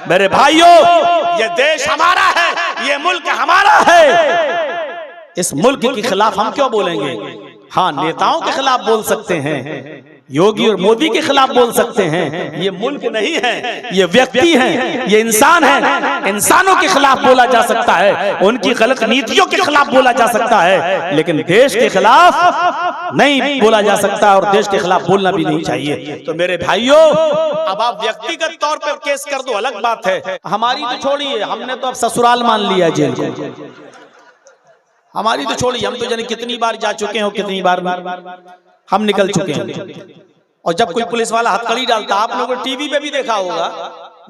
मेरे भाइयों, ये देश हमारा है, ये मुल्क हमारा है। इस मुल्क के खिलाफ हम क्यों बोलेंगे? हाँ, नेताओं के खिलाफ बोल सकते हैं, योगी और मोदी के खिलाफ बोल सकते हैं। ये मुल्क नहीं है, ये व्यक्ति हैं, ये इंसान हैं। इंसानों के खिलाफ बोला जा सकता है, उनकी गलत नीतियों के खिलाफ बोला जा सकता है, लेकिन देश के खिलाफ नहीं बोला जा सकता और देश के खिलाफ बोलना भी नहीं चाहिए। तो मेरे भाइयों, अब आप व्यक्तिगत तौर पर केस कर दो, अलग बात है। हमारी तो छोड़िए, हमने तो अब ससुराल मान लिया जेल को। हमारी तो छोड़िए, हम तो जाने कितनी बार जा चुके हैं और कितनी बार हम निकल चुके हैं। और जब कोई पुलिस वाला हथकड़ी डालता, आप लोगों ने टीवी पे भी देखा होगा,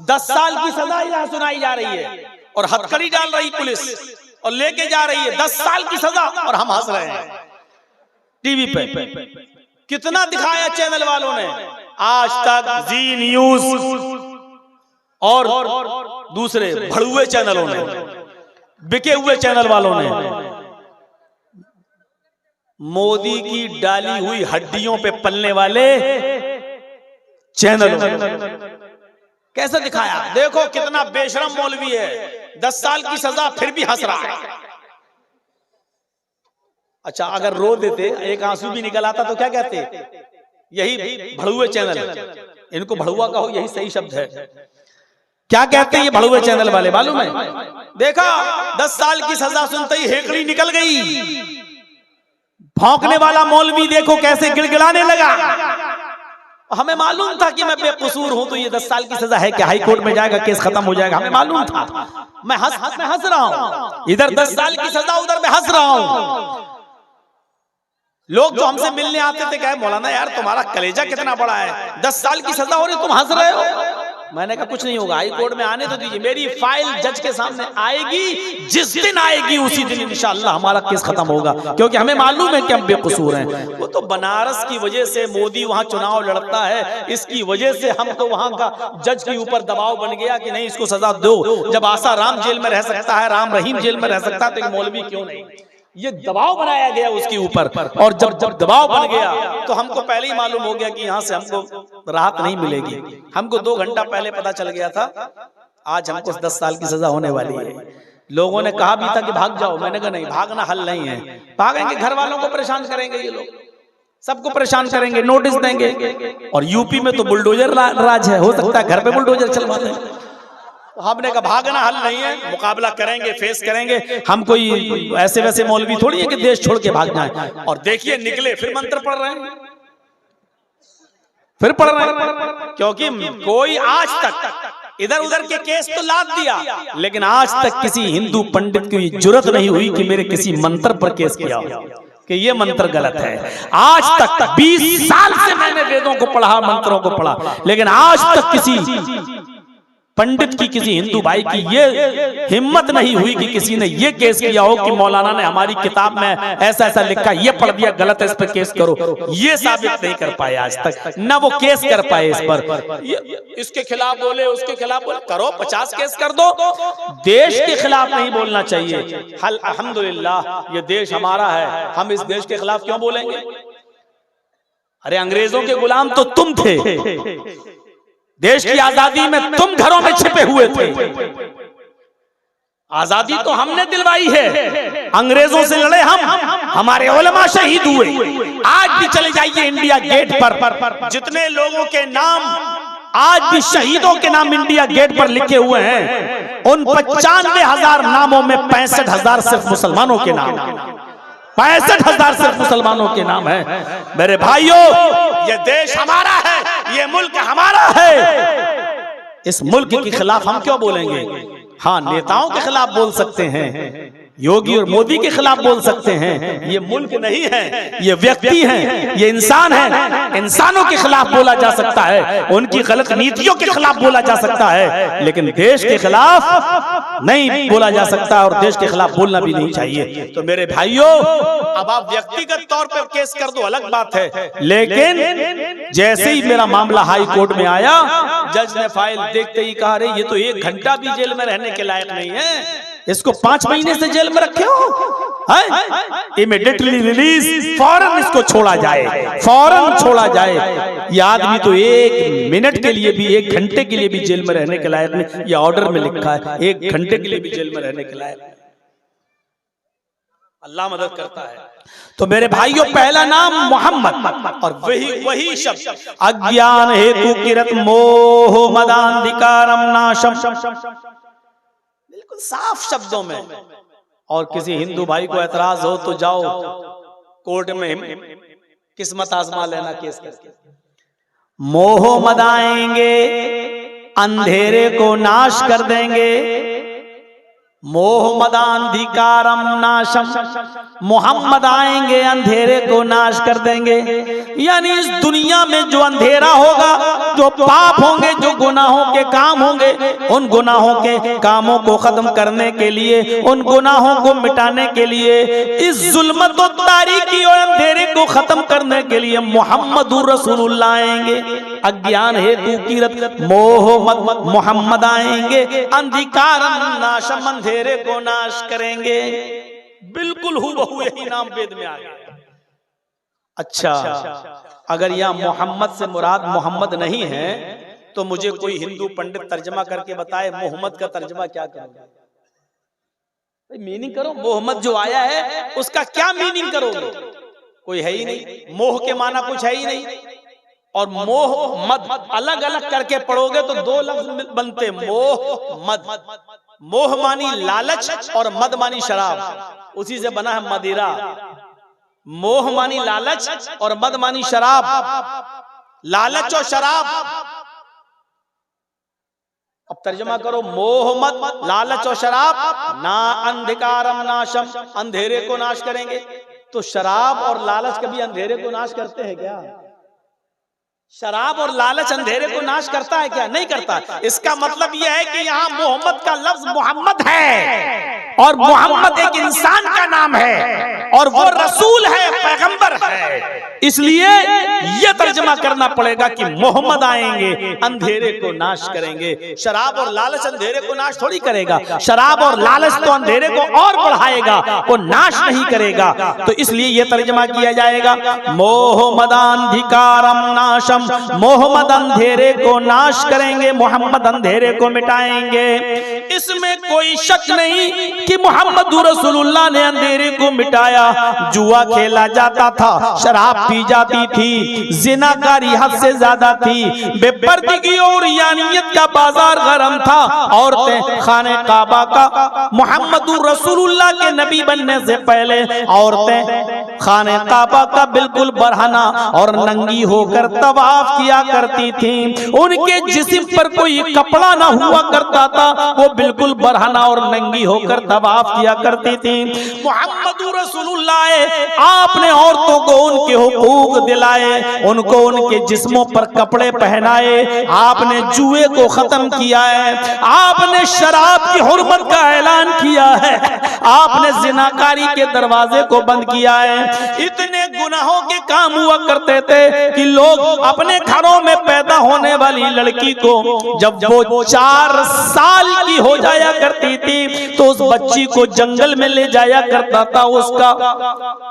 10 साल की सजा यहाँ सुनाई जा रही है और हथकड़ी डाल रही पुलिस और लेके जा रही है 10 साल की सजा, और हम हंस रहे हैं टीवी पे। कितना दिखाया चैनल वालों ने, आज तक, जी न्यूज और दूसरे भड़ुए चैनलों ने, बिके हुए चैनल वालों ने मोदी की डाली हुई हड्डियों पे पलने वाले चैनल कैसे दिखाया। देखो कितना बेशरम मौलवी है, 10 साल की सजा फिर भी हंस रहा है। अच्छा, अगर रो देते, एक आंसू भी निकल आता तो क्या कहते? यही भड़ुए चैनल, इनको भड़ुआ कहो, यही सही शब्द है। क्या कहते हैं ये भड़ुए चैनल वाले मालूम है? देखा, 10 साल की सजा सुनते ही हेकड़ी निकल गई। भौंकने वाला मौलवी देखो कैसे गिड़गिड़ाने लगा। हमें मालूम था कि मैं बेकसूर हूं, तो ये 10 साल की सजा है कि हाई कोर्ट में जाएगा, केस खत्म हो जाएगा। हमें मालूम था। मैं हंस रहा हूं, इधर 10 साल की सजा, उधर मैं हंस रहा हूं। लोग जो हमसे मिलने आते थे, कहे मौलाना यार तुम्हारा कलेजा कितना बड़ा है, 10 साल की सजा हो रही, तुम हंस रहे हो। मैंने कहा कुछ नहीं होगा, हाई कोर्ट में आने तो दीजिए, मेरी फाइल जज के सामने आएगी, जिस दिन आएगी उसी दिन इंशाअल्लाह हमारा केस खत्म होगा, क्योंकि हमें मालूम है कि हम बेकसूर हैं। वो तो बनारस की वजह से मोदी वहां चुनाव लड़ता है, इसकी वजह से हम तो वहां का जज के ऊपर दबाव बन गया कि नहीं इसको सजा दो। जब आसा राम जेल में रह सकता है, राम रहीम जेल में रह सकता है, तो मौलवी क्यों नहीं? ये दबाव बनाया गया उसके ऊपर, और जब दबाव बन गया तो हमको पहले ही मालूम हो गया कि यहाँ से हमको राहत नहीं मिलेगी। हमको 2 घंटा पहले पता चल गया था आज हमको 10 साल की सजा होने वाली है। लोगों ने कहा भी था कि भाग जाओ, मैंने कहा नहीं, भागना हल नहीं है। भागेंगे, घर वालों को परेशान करेंगे, ये लोग सबको परेशान करेंगे, नोटिस देंगे। और यूपी में तो बुलडोजर राज है, हो सकता है घर पे बुलडोजर चलवा दें। हमने कहा भागना हल नहीं है, मुकाबला करेंगे, फेस करेंगे। हम कोई ऐसे वैसे मौलवी थोड़ी है कि देश छोड़ के भाग जाए। और देखिए निकले, फिर मंत्र पढ़ रहे हैं, फिर पढ़ रहे हैं, क्योंकि कोई आज तक इधर उधर के केस तो लाद दिया, लेकिन आज तक किसी हिंदू पंडित की जुर्रत नहीं हुई कि मेरे किसी मंत्र पर केस किया कि ये मंत्र गलत है। आज तक 20 साल से मैंने वेदों को पढ़ा, मंत्रों को पढ़ा, लेकिन आज तक किसी पंडित की, किसी हिंदू भाई की ये हिम्मत नहीं हुई कि किसी ने ये केस किया हो कि मौलाना ने हमारी किताब में ऐसा ऐसा लिखा, ये पढ़ दिया, गलत है, इस पर केस करो। ये साबित नहीं कर पाए आज तक, न वो केस कर पाए इस पर। इसके खिलाफ बोले, उसके खिलाफ बोले, करो 50 केस कर दो, देश के खिलाफ नहीं बोलना चाहिए। अल्हम्दुलिल्लाह ये देश हमारा है, हम इस देश के खिलाफ क्यों बोलेंगे? अरे अंग्रेजों के गुलाम तो तुम थे, देश की आजादी में तुम घरों में छिपे हुए थे। आजादी तो हमने दिलवाई है, अंग्रेजों से लड़े हम, हमारे उलमा शहीद हुए। आज भी चले जाइए इंडिया गेट पर, जितने लोगों के नाम आज भी शहीदों के नाम इंडिया गेट पर लिखे हुए हैं, उन 95,000 नामों में 65,000 सिर्फ मुसलमानों के नाम, 65,000 सिर्फ मुसलमानों के नाम है। मेरे भाइयों, ये देश हमारा है, ये मुल्क हमारा है। इस मुल्क के खिलाफ हम क्यों बोलेंगे? हाँ, नेताओं के खिलाफ बोल सकते हैं, योगी और मोदी के खिलाफ बोल सकते हैं। ये मुल्क नहीं है, ये व्यक्ति हैं, ये इंसान हैं। इंसानों के खिलाफ बोला जा सकता है, उनकी गलत नीतियों के खिलाफ बोला जा सकता है, लेकिन देश के खिलाफ नहीं बोला जा सकता और देश के खिलाफ बोलना भी नहीं चाहिए। तो मेरे भाइयों, अब आप व्यक्तिगत तौर पर केस कर दो, अलग बात है, लेकिन जैसे ही मेरा मामला हाई कोर्ट में आया, जज ने फाइल देखते ही कहा, अरे ये तो 1 घंटा भी जेल में रहने के लायक नहीं है, इसको 5 महीने से जेल में रखे हो। इमीडिएटली रिलीज, फौरन इसको छोड़ा जाए, फौरन छोड़ा जाए। ये आदमी तो 1 मिनट के लिए भी, 1 घंटे के लिए भी जेल में रहने के लायक नहीं। ये ऑर्डर में लिखा है 1 घंटे के लिए भी जेल में रहने के लायक। अल्लाह मदद करता है। तो मेरे भाइयों, पहला नाम मोहम्मद, और वही शब्द अज्ञान हेतु किरत मोह मदांधिकारम नाशम, बिल्कुल साफ शब्दों में। और किसी हिंदू भाई को एतराज हो तो जाओ कोर्ट में किस्मत आजमा लेना केस करके। मोह मदाएंगे, अंधेरे को नाश कर देंगे। मोह मदांधिकारम नाशम, मोहम्मद आएंगे अंधेरे को नाश कर देंगे। यानी इस दुनिया में जो अंधेरा होगा, जो पाप होंगे, जो गुनाहों के काम होंगे, उन गुनाहों के कामों को खत्म करने के लिए, उन गुनाहों को मिटाने के लिए, इस जुल्मत और तारीकी और अंधेरे को खत्म करने के लिए मोहम्मदुर रसूलुल्लाह आएंगे। अज्ञान हेतु किरत मोह मोहम्मद आएंगे, अंधिकारम नाशम, अंधेरे को नाश करेंगे। बिल्कुल हूबहू यही नाम वेद में आ गया। अच्छा, अगर यहाँ मोहम्मद से मुराद मोहम्मद नहीं है तो मुझे कोई हिंदू पंडित तर्जमा करके बताए मोहम्मद का तर्जमा क्या करोगे? मीनिंग करो, मोहम्मद जो आया है उसका क्या मीनिंग करोगे? कोई है ही नहीं। मोह के माना कुछ है ही नहीं। और मोह मद अलग अलग करके पढ़ोगे तो 2 लफ्ज बनते, मोह मद। मोह मानी लालच और मद मानी शराब, उसी से बना है मदिरा। मोह मानी लालच और मद मानी शराब। लालच और शराब, अब तर्जमा करो, मोह मद, लालच और शराब, ना अंधकारम नाशम, अंधेरे को नाश करेंगे। तो शराब और लालच कभी अंधेरे को नाश करते हैं क्या? शराब और लालच अंधेरे को नाश करता है क्या? नहीं करता। इसका मतलब यह है कि यहाँ मोहम्मद का लफ्ज मोहम्मद है, और मोहम्मद एक इंसान का नाम है, और वो रसूल है, पैगंबर है। इसलिए यह तर्जमा करना पड़ेगा कि मोहम्मद आएंगे, अंधेरे को नाश करेंगे। शराब और लालच अंधेरे को नाश थोड़ी करेगा। शराब और लालच तो अंधेरे को और बढ़ाएगा, वो नाश नहीं करेगा। तो इसलिए यह तर्जमा किया जाएगा, मोहम्मदांधिकारम नाशम, मोहम्मद अंधेरे को नाश करेंगे, मोहम्मद अंधेरे को मिटाएंगे। इसमें कोई शक नहीं कि मोहम्मद रसूलुल्लाह ने अंधेरे को मिटाया। जुआ खेला जाता था, शराब पी जाती थी, जिनाकारी हद से ज्यादा थी, बेपर्दगी और यानियत का बाजार गरम था। औरतें खाने काबा का, मोहम्मद रसूलुल्लाह के नबी बनने से पहले औरतें खाने काबा का बिल्कुल बरहना और नंगी होकर तवाफ किया करती थी। उनके जिस्म पर कोई कपड़ा ना हुआ करता था, वो बिल्कुल बरहना और नंगी होकर तवाफ किया करती थी। मोहम्मद रसूलुल्लाह आपने औरतों को उनके हुकूक दिलाए, उनको उनके जिस्मों पर कपड़े पहनाए। आपने जुए को खत्म किया है, आपने शराब की हुर्मत का ऐलान किया है, आपने जिनाकारी के दरवाजे को बंद किया है। इतने गुनाहों के काम हुआ करते थे कि लोग अपने घरों में पैदा होने वाली लड़की को जब वो 4 साल की हो जाया करती थी तो उस बच्ची को जंगल में ले जाया करता था उसका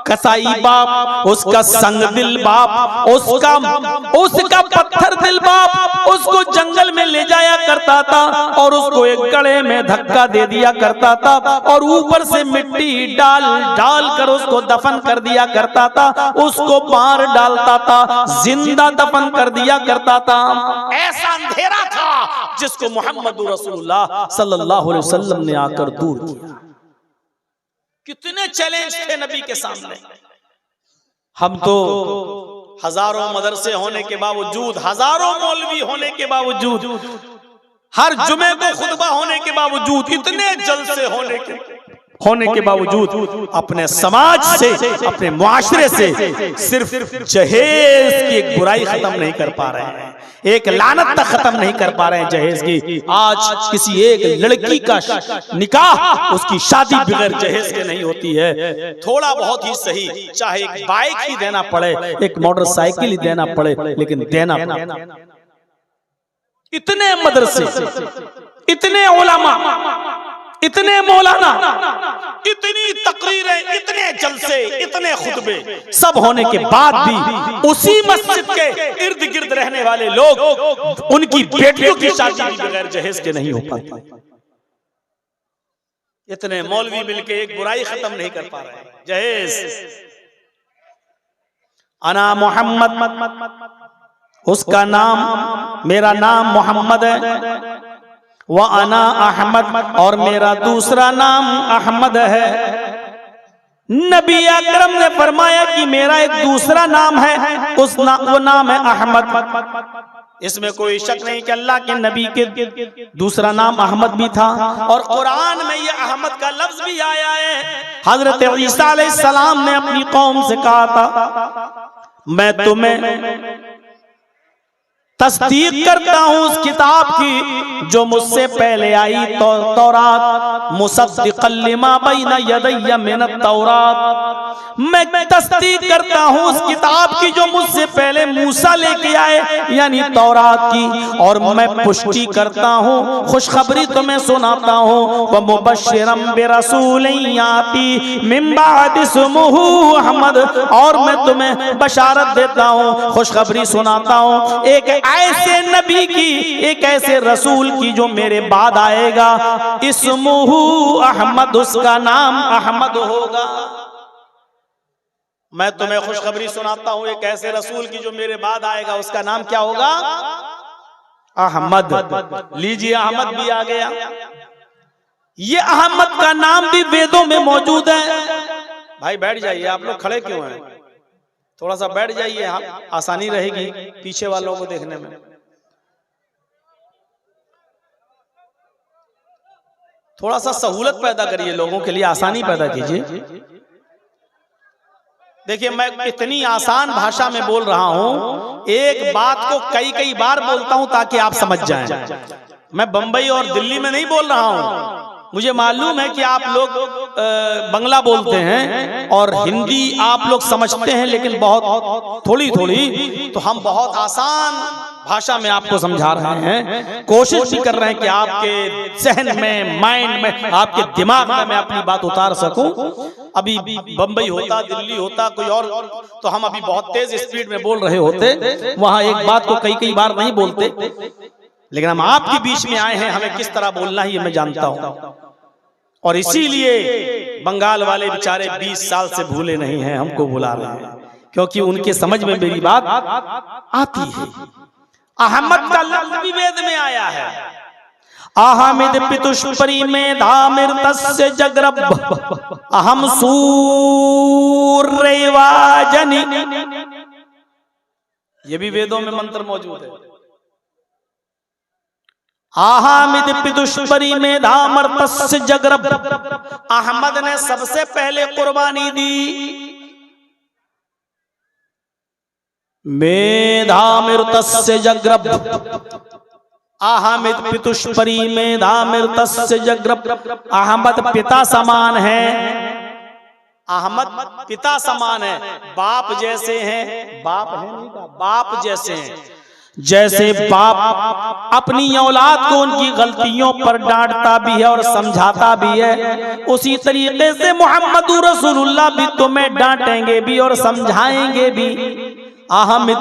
कसाई बाप, उसका संग दिल बाप, उसका पत्थर दिल बाप उसको जंगल में ले जाया करता था और उसको एक गड्ढे में धक्का दे दिया करता था और ऊपर से मिट्टी डाल कर उसको दफन कर दिया करता था, उसको मार डालता था, जिंदा दफन कर दिया करता था। ऐसा अंधेरा था जिसको मोहम्मद रसूलुल्लाह सल्लल्लाहु अलैहि वसल्लम ने आकर दूर किया। कितने चैलेंज थे नबी के सामने। हम तो हजारों मदरसे होने के बावजूद, हजारों मौलवी होने के बावजूद, हर जुमे को खुतबा होने के बावजूद, इतने जलसे होने के बावजूद अपने समाज से, अपने मुआशरे से सिर्फ जहेज की एक बुराई खत्म नहीं कर पा रहे हैं, एक लानत तक खत्म नहीं कर पा रहे हैं जहेज की। आज किसी एक लड़की का निकाह, उसकी शादी बगैर जहेज के नहीं होती है। थोड़ा बहुत ही सही, चाहे एक बाइक ही देना पड़े, एक मोटरसाइकिल ही देना पड़े, लेकिन देना पड़े। इतने मदरसे, इतने उलमा, इतने मौलाना, इतनी तकरीरें, इतने जलसे, इतने खुतबे, सब होने के बाद भी उसी मस्जिद के इर्द गिर्द रहने वाले लोग उनकी बेटियों की शादी भी बगैर जहेज के नहीं हो पाती। इतने मौलवी मिलके एक बुराई खत्म नहीं कर पा रहे। जहेज अना मोहम्मद, उसका नाम, मेरा नाम मोहम्मद है। व अना अहमद, और मेरा दूसरा नाम अहमद है। नबी अकरम ने फरमाया कि मेरा एक दूसरा नाम है, वो नाम है अहमद। इसमें कोई शक नहीं कि अल्लाह के नबी के दूसरा नाम अहमद भी था, और कुरान में ये अहमद का लफ्ज भी आया है। हजरत ईसा अलैहिस्सलाम ने अपनी कौम से कहा था, मैं तुम्हें तस्दीक करता हूँ उस किताब की जो मुझसे पहले आई, तो तौरात, मुसद्दिक़न लिमा बैना यदैया मिनत तौरात। मैं तस्दीक करता हूँ उस किताब की जो मुझसे पहले मूसा लेके आए, यानी तौरात की, और मैं पुष्टि करता हूँ, खुशखबरी तुम्हें सुनाता हूँ। व मुबश्शिरम बिरसूलिन याती मिन बाद इस्मुहु अहमद, और मैं तुम्हें बशारत देता हूँ, खुशखबरी सुनाता हूँ एक ऐसे नबी की, एक ऐसे रसूल की जो मेरे बाद आएगा। इस्मुहु अहमद, उसका नाम अहमद होगा। मैं तुम्हें खुशखबरी सुनाता हूं एक ऐसे रसूल की जो मेरे बाद आएगा, उसका नाम क्या होगा? अहमद। लीजिए, अहमद भी आ गया। ये अहमद का नाम भी वेदों में मौजूद है। भाई बैठ जाइए, आप लोग खड़े क्यों हैं? थोड़ा सा बैठ जाइए, आसानी रहेगी पीछे वालों को देखने में। थोड़ा सा सहूलत पैदा करिए, लोगों के लिए आसानी पैदा कीजिए। देखिए, मैं इतनी आसान भाषा में बोल रहा हूं, एक बात को कई कई बार बोलता हूं ताकि आप समझ जाएं। मैं बंबई और दिल्ली में नहीं बोल रहा हूं। मुझे मालूम है कि आप लोग बंगला बोलते हैं और हिंदी आप लोग समझते हैं, लेकिन बहुत थोड़ी थोड़ी, तो हम बहुत आसान भाषा में आपको समझा रहे हैं। कोशिश भी कर रहे हैं कि आपके जहन में, माइंड में, आपके दिमाग में मैं अपनी बात उतार सकूं। अभी बंबई होता, दिल्ली होता, कोई और, तो हम अभी बहुत तेज स्पीड में बोल रहे होते। वहां एक बात को कई कई बार नहीं बोलते, लेकिन हम आपके बीच में आए हैं, हमें किस तरह बोलना है ये मैं जानता हूं। और इसीलिए बंगाल वाले बेचारे 20 साल से भूले नहीं हैं, हमको बुला रहे हैं, क्योंकि उनके समझ में मेरी बात आती है। अहमद का लफ्ज भी वेद में आया है। अहमद पितुष्परी में धामिर तस्य जगरब अहम सूर्यवाजनी, ये भी वेदों में मंत्र मौजूद है। अहमद पितुष्परी में धामर तस्य जगरब, अहमद ने सबसे पहले कुर्बानी दी। मेधामिर तस्य जगरब, अहमद पितुष्परी में धामिर तस्य जगरब। अहमद पिता समान है, अहमद पिता समान है, बाप जैसे हैं, बाप है नहीं का, बाप जैसे हैं। जैसे बाप अपनी औलाद को उनकी गलतियों पर डांटता भी है और समझाता भी है, उसी तरीके से मोहम्मदुर रसूलुल्लाह भी तुम्हें डांटेंगे भी और समझाएंगे भी। अहमद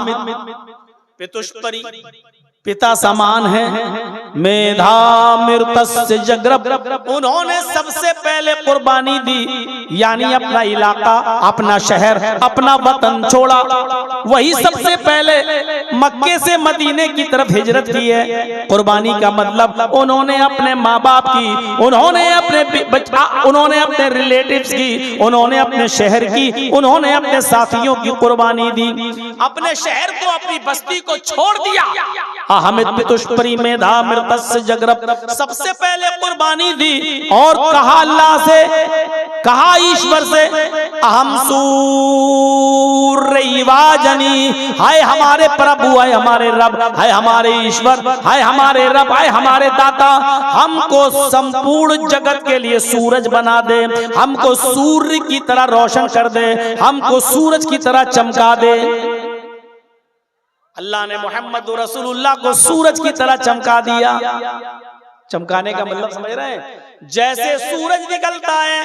पितुष्परी, पिता समान है। मेधामिर तस्य जगरब, उन्होंने सबसे पहले कुर्बानी दी, यानी अपना इलाका, अपना शहर, अपना वतन छोड़ा। वही सबसे पहले मक्के से मदीने की तरफ हिजरत की है। कुर्बानी का मतलब उन्होंने अपने माँ बाप की, उन्होंने अपने रिलेटिव्स की, उन्होंने अपने शहर की, उन्होंने अपने साथियों की कुर्बानी दी। अपने शहर को, अपनी बस्ती को छोड़ दिया। अहमद पितुष्परी में धामिर तस्य जगरब, सबसे पहले कुर्बानी दी और कहा अल्लाह से, कहा ईश्वर से, अहम सूर्यवाजनी, हाय हमारे प्रभु, हाय हमारे रब, हाय हमारे ईश्वर, हाय हमारे रब, हाय हमारे दाता, हमको संपूर्ण जगत के लिए सूरज बना दे, हमको सूर्य की तरह रोशन कर दे, हमको सूरज की तरह चमका दे। अल्लाह ने मोहम्मद रसूलुल्लाह को सूरज की तरह चमका दिया। चमकाने का मतलब समझ रहे हैं? जैसे सूरज निकलता है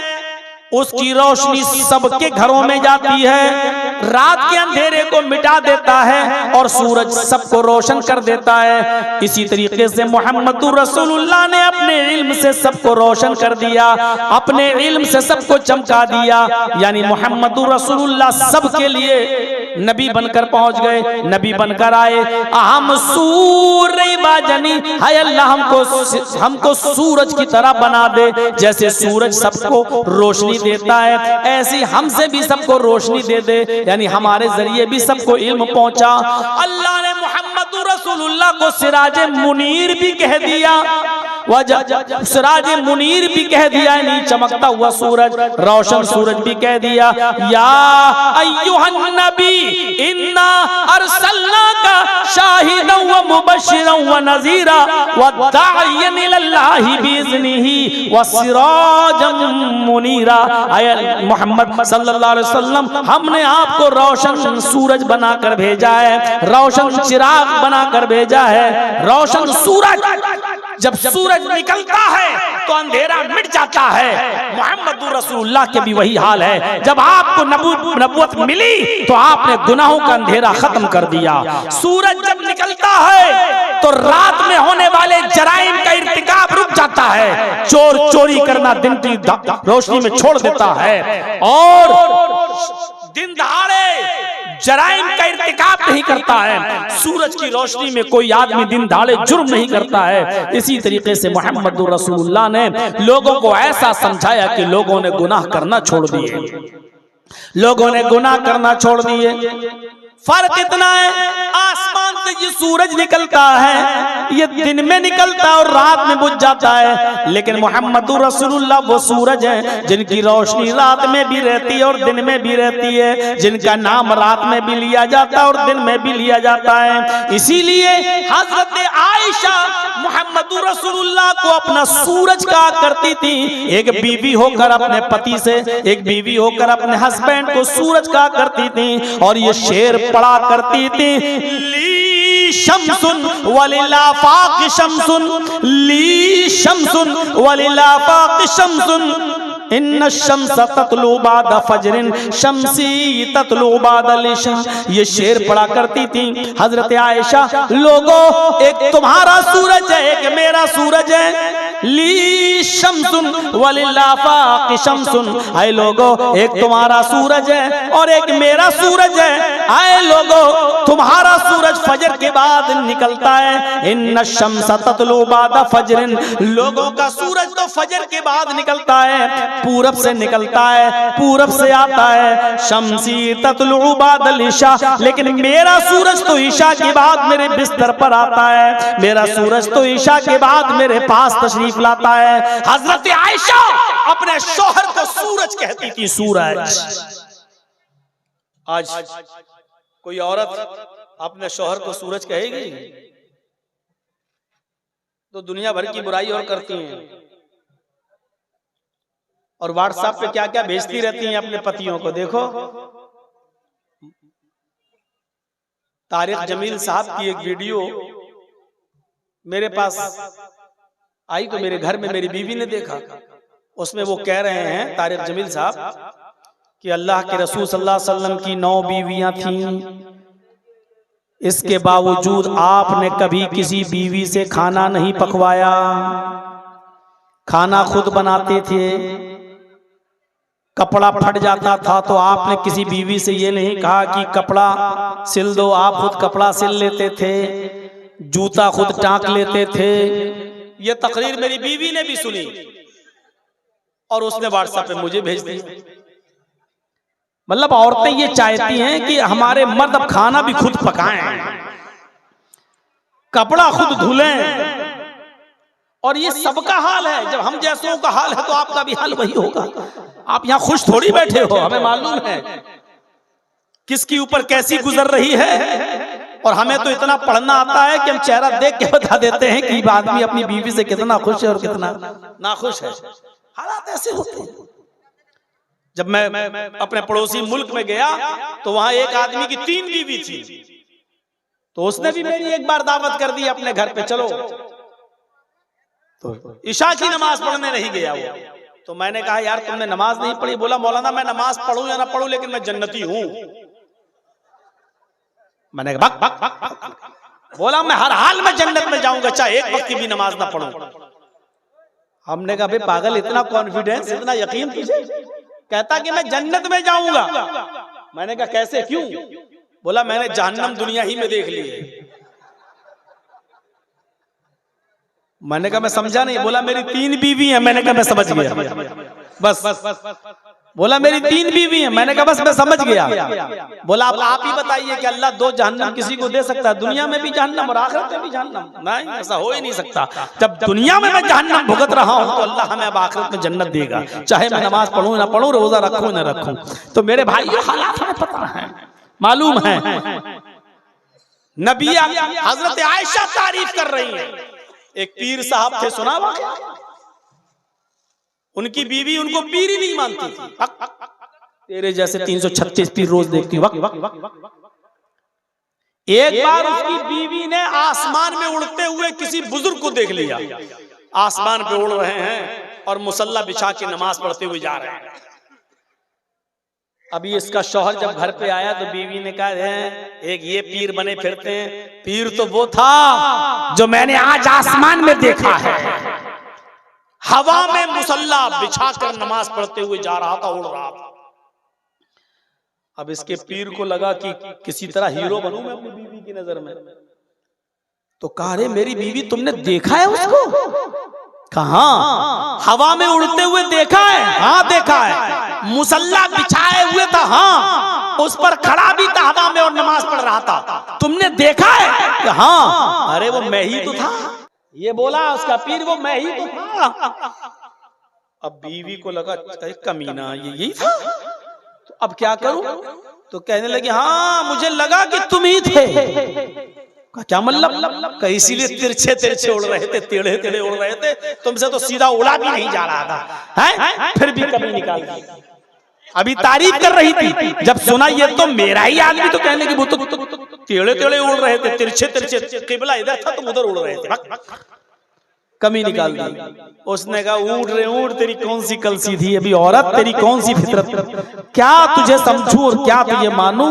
उसकी रोशनी सबके घरों में जाती है, रात के अंधेरे को मिटा देता है और सूरज सबको रोशन कर देता है। इसी तरीके से मोहम्मदुर रसूलुल्लाह ने अपने इल्म से सबको रोशन कर दिया, अपने इल्म से सबको चमका दिया। यानी मोहम्मदुर रसूलुल्लाह सबके लिए नबी बनकर पहुंच गए, नबी बनकर आए। हम सूर्य बाजनी हाय अल्लाह हमको सूरज की तरह बना दे, जैसे सूरज सबको रोशनी देता है ऐसी हमसे भी सबको रोशनी दे दे। यानी हमारे जरिए भी सबको इल्म पहुंचा। अल्लाह ने मोहम्मद रसूलुल्लाह को सिराज मुनीर भी कह दिया, सिराज मुनीर भी कह दिया, यानी चमकता हुआ सूरज, रोशन सूरज भी कह दिया। या अय्युहन नबी इन्ना अरसलनाका शाहिदन व मुबश्शिरन व नज़ीरा व दाइयन इलल्लाहि बिइज़्निही व सिराजम मुनीरा। मोहम्मद सल्लल्लाहु अलैहि वसल्लम, हमने आपको रोशन सूरज बनाकर भेजा है, रोशन चिराग बनाकर भेजा है। रोशन सूरज, जब सूरज निकलता है तो अंधेरा मिट जाता है। मोहम्मद रसूलुल्लाह के भी वही हाल है। जब आपको नबूवत मिली तो आपने गुनाहों का अंधेरा खत्म कर दिया। सूरज जब निकलता है तो रात में होने वाले जराइम का इर्तिकाब रुक जाता है, चोर चोरी करना दिन की रोशनी में छोड़ देता है और दिन दहाड़े जराइम का इर्तिकाब नहीं करता है। सूरज की रोशनी में कोई आदमी दिन दहाड़े जुर्म नहीं करता है। इसी तरीके से मोहम्मद रसूलुल्लाह ने लोगों को ऐसा समझाया कि लोगों ने गुनाह करना छोड़ दिए, लोगों ने गुनाह करना छोड़ दिए। फर्क इतना है, आसमान से ये सूरज निकलता है, ये दिन में निकलता है और रात में बुझ जाता है। लेकिन मोहम्मद रसूलुल्लाह वो सूरज है जिनकी रोशनी रात में भी रहती है और दिन में भी रहती है, जिनका नाम रात में भी लिया जाता है और दिन में भी लिया जाता है। इसीलिए हजरत आयशा मोहम्मद रसूलुल्लाह को अपना सूरज कहा करती थी। एक बीवी होकर अपने पति से, एक बीवी होकर अपने हस्बैंड को सूरज कहा करती थी। और ये शेर पढ़ा करती थी, ली शम्सुन वलिलाफाक शम्सुन, ली शम्सुन वलिलाफाक शम्सुन, इन्न शम्स ततलू बाद फजरिन शम्सी ततलू बाद लिशा। ये शेर पढ़ा करती थी हजरत आयशा, लोगों एक तुम्हारा सूरज है, एक मेरा सूरज है। ली शम्सुन वलिलाफाक शम्सुन, आए लोगों एक तुम्हारा सूरज है और एक मेरा सूरज है। आए लोगों तुम्हारा सूरज फजर के बाद निकलता है, इन्न शम्स ततलू बाद फजरिन, लोगों का सूरज तो फजर के बाद निकलता है, पूरब से निकलता है, पूरब से आता है। शम्सी ततलू बाद इशा, लेकिन मेरा सूरज तो ईशा के बाद मेरे बिस्तर पर आता है, मेरा सूरज तो ईशा के बाद मेरे पास तशरीफ लाता है। हजरत आयशा अपने शौहर को सूरज कहती थी, सूरज। आज कोई औरत अपने शौहर को सूरज कहेगी तो दुनिया भर की बुराई और करती हैं और व्हाट्सएप पे क्या क्या भेजती रहती हैं अपने पतियों को। देखो, तारिक जमील साहब की एक वीडियो मेरे पास आई तो मेरे घर में मेरी बीवी ने देखा। उसमें वो कह रहे हैं तारिक जमील साहब कि अल्लाह के रसूल सल्लल्लाहु अलैहि वसल्लम की 9 बीवियां थीं, इसके बावजूद आपने कभी किसी बीवी से खाना नहीं पकवाया, खाना खुद बनाते थे। कपड़ा फट जाता था तो आपने किसी बीवी से ये नहीं कहा कि कपड़ा सिल दो, आप खुद कपड़ा सिल लेते थे, जूता खुद टांक लेते थे। ये तकरीर मेरी बीवी ने भी सुनी और उसने व्हाट्सएप पे मुझे भेज दी। मतलब औरतें ये चाहती हैं कि हमारे मर्द अब खाना भी खुद पकाएं, कपड़ा खुद धुलें, और ये सबका हाल है। जब हम जैसों का हाल है तो आपका भी हाल वही होगा। आप यहाँ खुश थोड़ी बैठे हो, हमें मालूम है किसकी ऊपर कैसी गुजर रही है। और हमें तो इतना पढ़ना आता है कि हम चेहरा देख के बता देते हैं कि आदमी अपनी बीवी से कितना खुश है और कितना नाखुश है। हालात ऐसे होते हैं। जब मैं अपने पड़ोसी मुल्क में गया तो वहां एक आदमी की 3 बीवी थी, तो उसने भी मेरी एक बार दावत कर दी अपने घर पे, चलो। तो ईशा की नमाज पढ़ने नहीं गया वो, तो मैंने कहा यार तुमने नमाज नहीं पढ़ी। बोला मौलाना मैं नमाज पढ़ूं या ना पढ़ूं लेकिन मैं जन्नती हूं। मैंने कहा बक बक बक। बोला मैं हर हाल में जन्नत में जाऊंगा चाहे एक वक्त की भी नमाज ना पढ़ूं। हमने कहा भाई पागल, इतना कॉन्फिडेंस, इतना यकीन तुझे? कहता कि मैं जन्नत में जाऊंगा। मैंने कहा कैसे, क्यों? बोला मैंने जहन्नम दुनिया ही में देख ली है। मैंने कहा मैं समझा नहीं। बोला मेरी 3 बीवी हैं। मैंने कहा मैं समझ गया बस। बोला मेरी 3 बीवी हैं। मैंने कहा बस मैं समझ गया। बोला अब आप ही बताइए कि अल्लाह 2 जहन्नम किसी को दे सकता है? दुनिया में भी जहन्नम और आखिरत में भी जहन्नम? नहीं, ऐसा हो ही नहीं सकता। जब दुनिया में मैं जहन्नम भुगत रहा हूं तो अल्लाह हमें अब आखिरत में जन्नत देगा, चाहे मैं नमाज पढ़ूं ना पढ़ूं, रोजा रखूं ना रखूं। तो मेरे भाई हालात हमें पता है, मालूम है। नबी हजरत आयशा तारीफ कर रही है। एक पीर साहब थे, सुना वाकया? उनकी बीवी उनको पीर ही नहीं मानती थी। तेरे जैसे 336 पीर रोज देखती हूँ। एक बार उसकी बीवी ने आसमान में उड़ते हुए किसी बुजुर्ग को देख लिया। आसमान पे उड़ रहे हैं और मुसल्ला बिछा के नमाज पढ़ते हुए जा रहे हैं। अभी इसका शौहर जब घर पे आया तो बीवी ने कहा एक ये पीर बने फिरते हैं। पीर तो वो था जो मैंने आज आसमान में देखा है, हवा में मुसल्ला बिछाकर नमाज पढ़ते हुए जा रहा था, उड़ रहा था। अब इसके पीर को लगा कि किसी तरह हीरो बनूं मैं अपनी बीवी की नजर में। तो कहा रे मेरी बीवी तुमने देखा है उसको? कहाँ? हवा में उड़ते हुए देखा है? हाँ देखा है। मुसल्ला बिछाए हुए था? हाँ। उस पर खड़ा भी था हवा में और नमाज पढ़ रहा था। तुमने देखा है? हाँ। अरे वो मैं ही तो था। ये बोला उसका पीर, वो मैं ही तो था। अब बीवी को लगा कमीना ये यही था, तो अब क्या करूं? तो कहने लगी हाँ मुझे लगा कि तुम ही थे। क्या मतलब? इसीलिए तिरछे तिरछे उड़ रहे थे, टेढ़े टेढ़े उड़ रहे थे, तुमसे तो सीधा उड़ा भी नहीं जा रहा था, हैं? फिर भी कमी निकाल दी। अभी तारीफ कर रही थी, जब सुना ये तो मेरा ही आदमी, तो कहने की वो तो टेढ़े टेढ़े उड़ रहे थे, तिरछे तिरछे, किबला इधर था तुम उधर उड़ रहे थे, कमी निकाल दी। उसने कहा ऊँट रे ऊँट, तेरी कौन सी कल सीधी, अभी औरत तेरी कौन सी फितरत, क्या तुझे समझूं और क्या तुझे मानूं?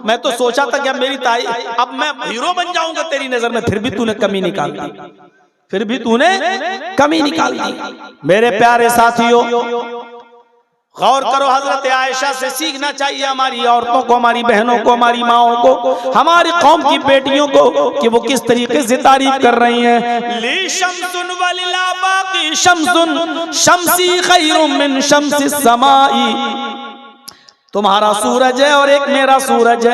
मैं तो सोचा था क्या मेरी ताई, अब मैं हीरो बन जाऊंगा तेरी नजर में, फिर भी तूने कमी निकाल दी, फिर भी तूने कमी निकाल दी। मेरे प्यारे साथियों गौर करो, हजरत आयशा से सीखना चाहिए हमारी औरतों को, हमारी बहनों को, हमारी माओं को, हमारी कौम की बेटियों को, कि वो किस तरीके से तारीफ कर रही हैं। ली शम्सुन वलिला बाकी शम्सुन शम्सी खैरुम मिन शम्सी समाई। तुम्हारा सूरज है और एक मेरा सूरज है,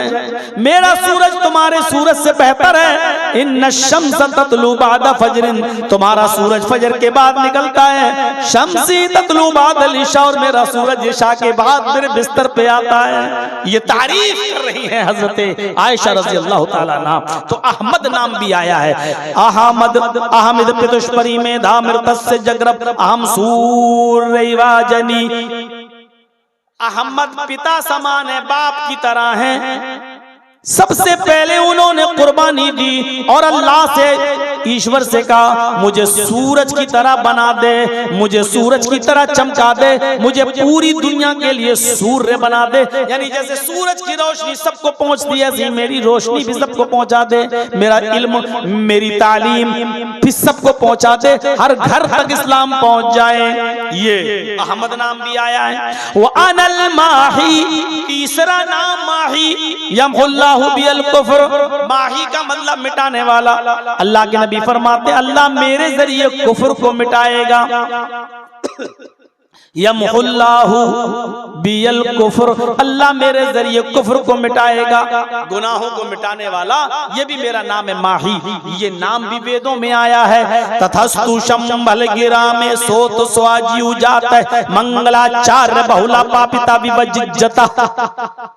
मेरा सूरज तुम्हारे सूरज से बेहतर है। इन्न शम्स ततलू बादा फजरिन, तुम्हारा सूरज फजर के बाद निकलता है। शम्सी ततलू बादल इशा, और मेरा सूरज इशा के बाद मेरे बिस्तर पे आता है। ये तारीफ कर रही है हजरत आयशा रज़ी अल्लाह ताला अन्हा। तो अहमद नाम भी आया है, अहमद अहमद पितुष्परी में धामिर तस्य जगरब अहम सूरैवाजनी। अहमद पिता समान है, बाप की तरह है। सबसे पहले उन्होंने कुर्बानी दी और अल्लाह से, ईश्वर से कहा मुझे सूरज की तरह बना दे, मुझे सूरज की तरह चमका दे, मुझे पूरी दुनिया के लिए सूर्य बना दे। यानी जैसे सूरज की रोशनी सबको पहुंचती है, ऐसी मेरी रोशनी भी सबको पहुंचा दे, मेरा इल्म मेरी तालीम भी सबको पहुंचा दे, हर घर तक इस्लाम पहुंच जाए। ये अहमद नाम भी आया है। वो अनल माही, तीसरा नाम माही, यमहुल्लाहु बिल कुफ्र, माही का मतलब मिटाने वाला। अल्लाह के नबी फरमाते अल्लाह मेरे जरिए कुफ्र को मिटाएगा। यमहुल्लाहु बिल कुफ्र, अल्लाह मेरे जरिए कुफ्र को मिटाएगा, गुनाहों को मिटाने वाला, ये भी मेरा नाम है माही। ये नाम भी वेदों में आया है। तथस्तु शंभल गिरा में सोत स्वाजी उजात मंगलाचार्य बहुला पापिता विवज्जता।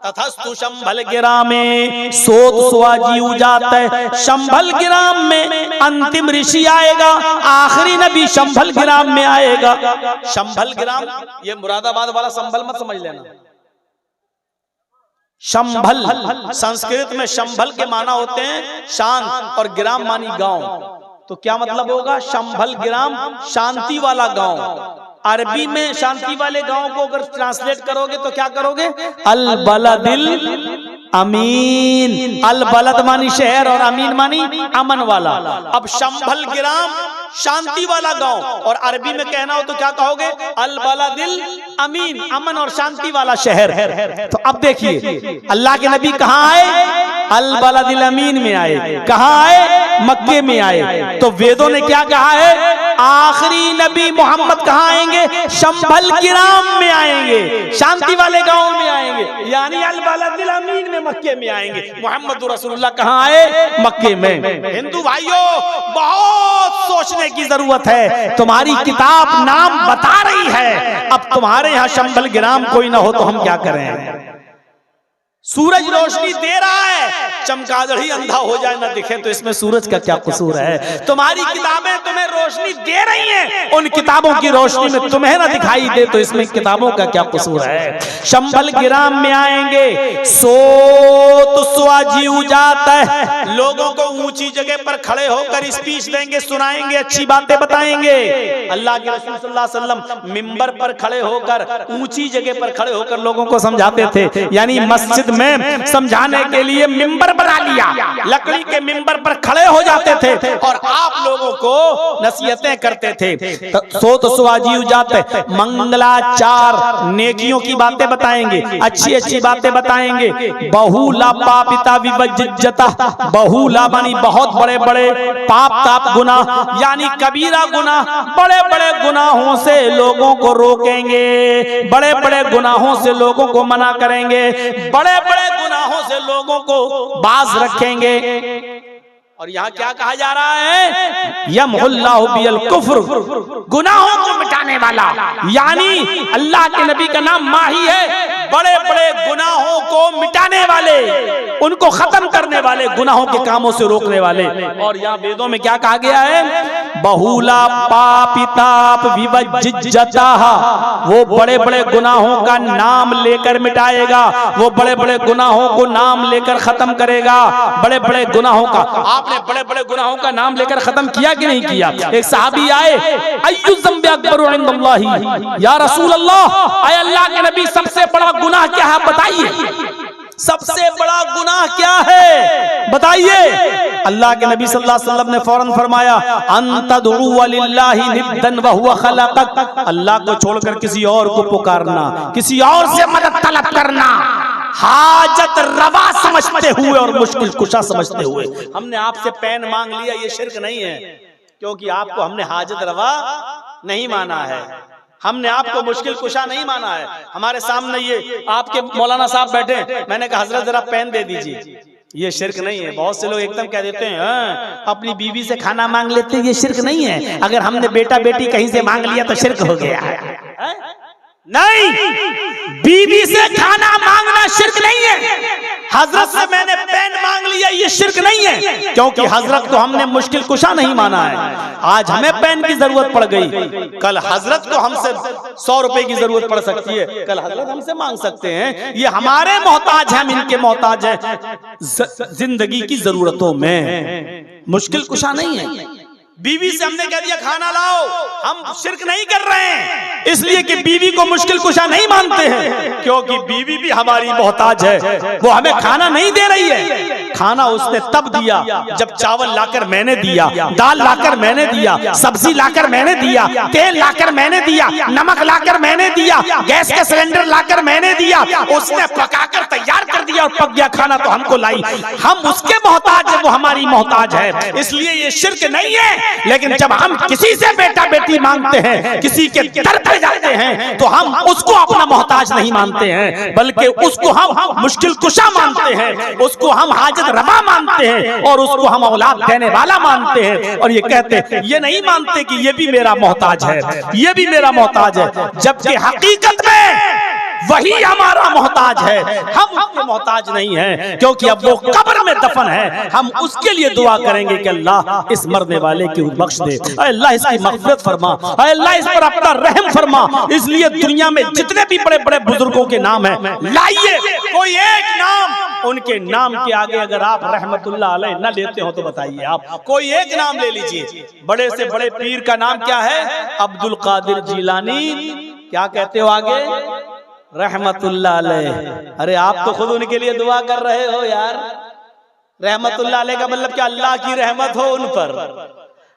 तथस्तु शंभल गिरा में सोत स्वाजी उजात, शंभल गिराम में अंतिम ऋषि आएगा, आखिरी नबी शंभल गिराम में आएगा। शंभल गिराम ये मुरादाबाद वाला संभल मत समझ लेना। शंभल संस्कृत में शंभल के माना होते हैं शांत, और गिराम मानी गांव। तो क्या मतलब होगा? शंभल गिराम शांति वाला गांव। अरबी में शांति वाले गांव को अगर ट्रांसलेट करोगे तो क्या करोगे? अल बलदिल अमीन। अल बलद मानी शहर और अमीन मानी अमन वाला। अब शंभल ग्राम शांति वाला गांव, और अरबी में कहना हो तो क्या कहोगे? अल बलदिल अमीन, अमन और शांति वाला शहर। तो अब देखिए अल्लाह के नबी कहाँ आए? अल बलदिल अमीन में आए। कहाँ आए? मक्के में आए। तो वेदों ने क्या कहा है? आखिरी नबी मोहम्मद कहाँ आएंगे? शंभल ग्राम में आएंगे, शांति वाले गांव में आएंगे, यानी अल बलदिल अमीन में मक्के में आएंगे। मोहम्मद रसूलुल्लाह कहाँ आए? मक्के में। हिंदू भाइयों, बहुत सोचने की जरूरत है। तुम्हारी किताब नाम बता रही है, अब तुम्हारे यहाँ शंभल ग्राम कोई ना हो तो हम क्या करें? सूरज रोशनी दे रहा है, चमगादड़ ही अंधा हो जाए ना दिखे तो इसमें सूरज का क्या कसूर है? तुम्हारी किताबें तुम्हें रोशनी दे रही हैं, उन किताबों की रोशनी में तुम्हें ना दिखाई दे तो इसमें किताबों का क्या कसूर है? शंभल ग्राम में आएंगे, सोत स्वाजी उजात है, लोगों को ऊंची जगह पर खड़े होकर स्पीच देंगे, सुनाएंगे, अच्छी बातें बताएंगे। अल्लाह के रसूल सल्लल्लाहु अलैहि वसल्लम मिंबर पर खड़े होकर, ऊंची जगह पर खड़े होकर लोगों को समझाते थे, यानी मस्जिद में समझाने के लिए मिंबर बना लिया, लकड़ी के मिंबर पर खड़े हो जाते थे और आप लोगों को नसीहतें करते थे। सोत सुआजी उजाते, मंगलाचार, नेकियों की बातें बताएंगे, अच्छी अच्छी बातें बताएंगे। बहुला पापिता विवज्जता, बहुला मानी बहुत बड़े बड़े पाप ताप गुनाह, यानी कबीरा गुनाह, बड़े बड़े गुनाहों से लोगों को रोकेंगे, बड़े बड़े गुनाहों से लोगों को मना करेंगे, बड़े बड़े गुनाहों से लोगों को बाज रखेंगे। और यहाँ क्या कहा जा रहा है? यमहुल्लाहु बिल कुफ्र, गुनाहों को मिटाने वाला, यानी अल्लाह के नबी का नाम माही है, बड़े बड़े गुनाहों को मिटाने वाले, उनको खत्म करने वाले, गुनाहों के कामों से रोकने वाले। और यहाँ वेदों में क्या कहा गया है? बहुला पापिताप विवज्जता, वो बड़े बड़े गुनाहों का नाम लेकर मिटाएगा, वो बड़े बड़े गुनाहों को नाम लेकर खत्म करेगा। बड़े बड़े गुनाहों का, आपने बड़े बड़े गुनाहों का नाम लेकर खत्म किया कि नहीं किया? एक सहाबी आए, अय्यु ज़ंबि अकबरु इंदल्लाहि, या रसूल अल्लाह, ऐ अल्लाह के नबी सबसे बड़ा गुनाह क्या है बताइए, सबसे बड़ा गुनाह क्या है बताइए? अल्लाह के नबी सल्लल्लाहु अलैहि वसल्लम ने फौरन फरमाया, अंतदउ लिल्लाहि निद्दन व हुवा खलक़क, अल्लाह को छोड़कर किसी और को पुकारना, किसी और से मदद तलब करना, हाजत रवा समझते हुए और मुश्किल कुशा समझते हुए। हमने आपसे पेन मांग लिया, ये शिर्क नहीं है, क्योंकि आपको हमने हाजत रवा नहीं माना है, हमने आपको मुश्किल कुशा नहीं माना है। हमारे सामने ये आपके मौलाना साहब बैठे, मैंने कहा हजरत जरा पेन दे दीजिए, ये शिर्क नहीं है। बहुत से लोग एकदम कह देते हैं अपनी बीवी से खाना मांग लेते हैं, ये शिर्क नहीं है। अगर हमने बेटा बेटी कहीं से मांग लिया तो शिर्क हो गया है। नहीं, बीवी से खाना मांगना शिर्क नहीं है। हजरत से मैंने पेन मांग लिया, ये शिर्क नहीं है, क्योंकि हजरत को हमने मुश्किल कुशा नहीं माना है। आज हमें पेन की जरूरत पड़ गई, कल हजरत को हमसे 100 रुपए की जरूरत पड़ सकती है, कल हजरत हमसे मांग सकते हैं। ये हमारे मोहताज हैं, हम इनके मोहताज हैं जिंदगी की जरूरतों में, मुश्किल कुशा नहीं है। बीवी से हमने कह दिया खाना लाओ, हम शिर्क नहीं कर रहे हैं, इसलिए कि बीवी को मुश्किल कुशा नहीं मानते हैं, क्योंकि बीवी भी हमारी मोहताज है, वो हमें खाना नहीं दे रही है। खाना उसने तब दिया जब चावल लाकर मैंने दिया, दाल लाकर मैंने दिया, सब्जी लाकर मैंने दिया, तेल लाकर मैंने दिया, नमक लाकर मैंने दिया, गैस के सिलेंडर लाकर मैंने दिया, उसने पकाकर तैयार कर दिया और पक गया खाना तो हमको लाई। हम उसके मोहताज है, वो हमारी मोहताज है, इसलिए ये शिर्क नहीं है। लेकिन जब हम किसी से बेटा बेटी मांगते हैं, किसी के दर पे जाते हैं, तो हम उसको अपना मोहताज नहीं मानते हैं, बल्कि उसको हम मुश्किल कुशा मानते हैं, उसको हम हाजत रवा मानते हैं, और उसको हम औलाद देने वाला मानते हैं। और ये कहते, ये नहीं मानते कि ये भी मेरा मोहताज है, ये भी मेरा मोहताज है, जबकि हकीकत में वही हमारा मोहताज है, हम उसके मोहताज नहीं हैं, क्योंकि अब वो कब्र में दफन है। हम उसके लिए दुआ करेंगे कि अल्लाह इस मरने वाले की बख्श दे, अल्लाह इसकी मग़फ़िरत फरमा, अल्लाह इस पर अपना रहम फरमा। इसलिए दुनिया में जितने भी बड़े बड़े बुजुर्गों के नाम हैं, लाइए कोई एक नाम उनके नाम के आगे अगर आप रहमतुल्लाह अलैह न लेते हो तो बताइए, आप कोई एक नाम ले लीजिए। बड़े से बड़े पीर का नाम क्या है? अब्दुल कादिर जिलानी। क्या कहते हो आगे? रहमतुल्लाह अलैह। अरे आप तो खुद उनके लिए दुआ कर रहे हो यार। रहमतुल्लाह अलैह का मतलब क्या? अल्लाह की रहमत हो उन पर,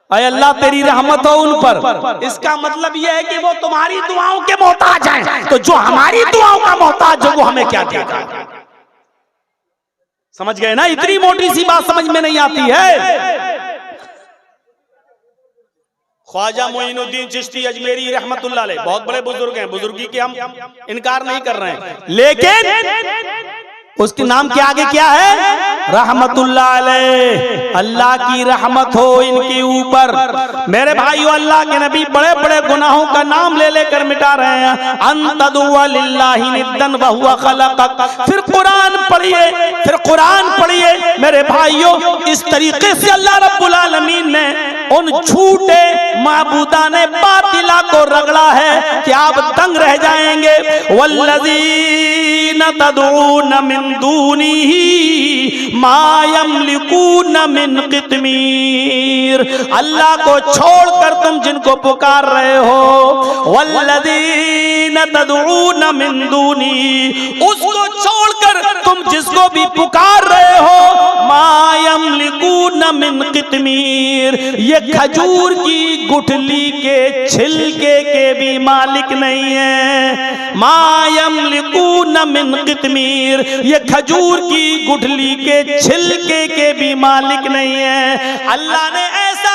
अरे अल्लाह तेरी रहमत हो उन पर। इसका मतलब यह है कि वो तुम्हारी दुआओं के मोहताज हैं, तो जो हमारी दुआओं का मोहताज हो वो हमें क्या देगा? समझ गए ना? इतनी मोटी सी बात समझ में नहीं आती है। ख्वाजा मोइनुद्दीन चिश्ती अजमेरी रहमतुल्लाह अलैह बहुत बड़े बुजुर्ग हैं, बुजुर्गी के हम इनकार नहीं कर रहे हैं, लेकिन उसके नाम के आगे क्या है? रहमतुल्लाह अलैह। अल्लाह की रहमत हो इनके ऊपर। मेरे भाइयों, अल्लाह के नबी बड़े बड़े गुनाहों का नाम ले लेकर मिटा रहे हैं। अंतदुआ लिल्लाहि निद्दन व हुवा खलक़क। फिर कुरान पढ़िए, फिर कुरान पढ़िए मेरे भाइयों। इस तरीके से अल्लाह रब्बुल आलमीन ने उन झूठे माबूदाने बातिला को रगड़ा है कि आप दंग रह जाएंगे। वल्लज़ीना तदऊन मिन दूनिही मा यमलिकून मिन क़ित्मीर। अल्लाह को छोड़कर तुम जिनको पुकार रहे हो, वल्लज़ीना तदऊन मिन दूनिही, उसको छोड़कर तुम जिसको भी पुकार रहे हो, मा यमलिकून मिन क़ित्मीर, ये खजूर की गुठली के छिलके के भी मालिक नहीं है। मा यमलिकून मिन क़ित्मीर, ये खजूर की गुठली के छिलके के भी मालिक नहीं है। अल्लाह ने ऐसा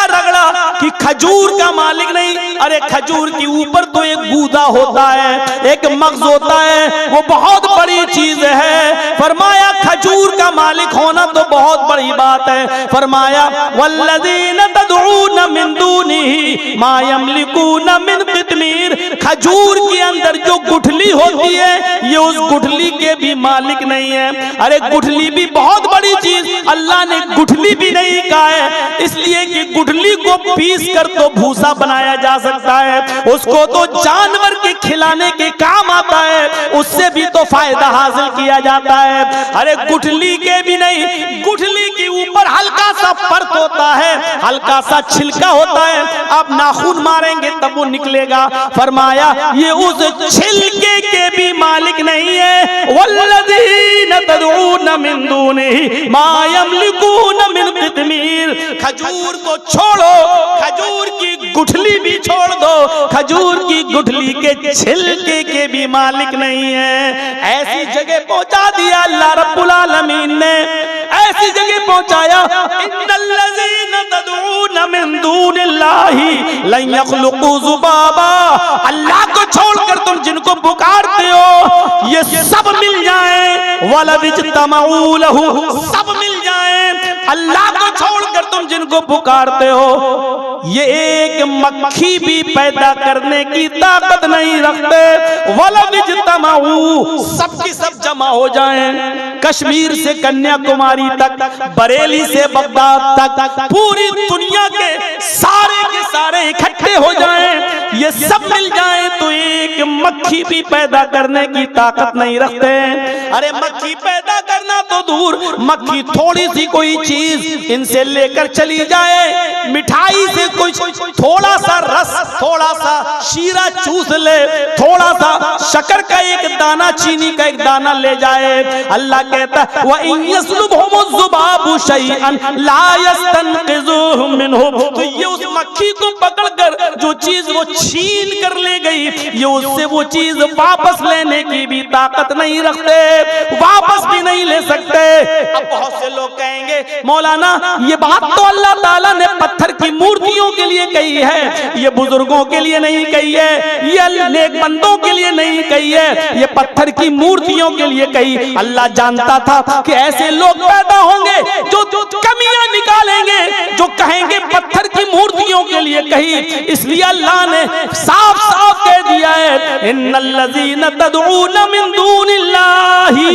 रगड़ा कि खजूर का मालिक नहीं। अरे खजूर के ऊपर तो एक गूदा होता है, एक मग़ज़ होता है, वो बहुत बड़ी चीज है। फरमाया खजूर का मालिक होना तो बहुत बड़ी बात है। फरमाया वल्लज़ीना तदऊन मिन दूनिही मा यमलिकून मिन क़ित्मीर, खजूर के अंदर जो गुठली होती है ये उस गुठली के भी मालिक नहीं है। अरे गुठली भी बहुत बड़ी चीज, अल्लाह ने गुठली भी नहीं कहा है इसलिए कि गुठली को पीस कर तो भूसा बनाया जा सकता है, उसको तो जानवर के खिलाने के काम आता है, उससे भी तो फायदा हासिल किया जाता है। अरे गुठली के भी नहीं, गुठली के ऊपर हल्का सा परत होता है, हल्का सा छिलका होता है, आप नाखून मारेंगे तब वो निकलेगा। फरमाया ये उस छिलके के भी मालिक नहीं है। वल्लज़ीना तदऊन मिन दूनिही मा यमलिकून मिन क़ित्मीर, खजूर को छोड़ो, खजूर की गुठली भी छोड़ दो, खजूर की गुठली के छिलके के भी मालिक नहीं है। ऐसी जगह पहुंचा दिया अल्लाह रब्बुल आलमीन ने, ऐसी जगह पहुंचाया। इन्नल्लज़ीना तदऊन मिन दूनिल्लाहि लन यख़्लुक़ू ज़ुबाबा, अल्लाह को छोड़कर तुम जिनको पुकारते हो ये सब मिल जाएं, वलविज्तमऊ लहू, सब मिल जाएं। अल्लाह को छोड़कर तुम जिनको पुकारते हो ये एक मक्खी भी पैदा करने की ताकत नहीं रखते। वलविज्तमऊ, सबकी सब जमा हो जाएं, कश्मीर से कन्याकुमारी तक, बरेली से बगदाद तक, पूरी दुनिया के सारे इकट्ठे हो जाएं, ये सब मिल जाएं तो एक मक्खी भी पैदा करने की ताकत नहीं रखते। अरे मक्खी पैदा करना तो दूर, मक्खी थोड़ी सी कोई चीज इनसे लेकर चली जाए, मिठाई से कोई थोड़ा सा रस, थोड़ा सा शीरा चूस ले, थोड़ा सा शक्कर का एक दाना, चीनी का एक दाना ले जाए, अल्लाह कहता है व इन यस्लुबहुम ज़ुबाबु शैअन ला यस्तनक़िज़ूहु मिन्हु, तो ये उस मक्खी को पकड़कर जो चीज वो छीन कर ले गई, ये उससे वो चीज वापस लेने की भी ताकत नहीं रखते, वापस भी नहीं ले सकते। अब बहुत से लोग कहेंगे मौलाना ये बात तो अल्लाह ताला ने पत्थर की मूर्तियों के लिए कही है, ये बुजुर्गों के लिए नहीं कही है, ये नेक बंदों के लिए नहीं कही है, ये पत्थर की मूर्तियों के लिए कही। अल्लाह जानता था कि ऐसे लोग पैदा होंगे जो कमियां निकालेंगे, जो कहेंगे पत्थर की मूर्तियों के लिए कही, इसलिए अल्लाह ने साफ साफ कह दिया है इन्नल्लज़ीना तदऊन मिन दूनिल्लाहि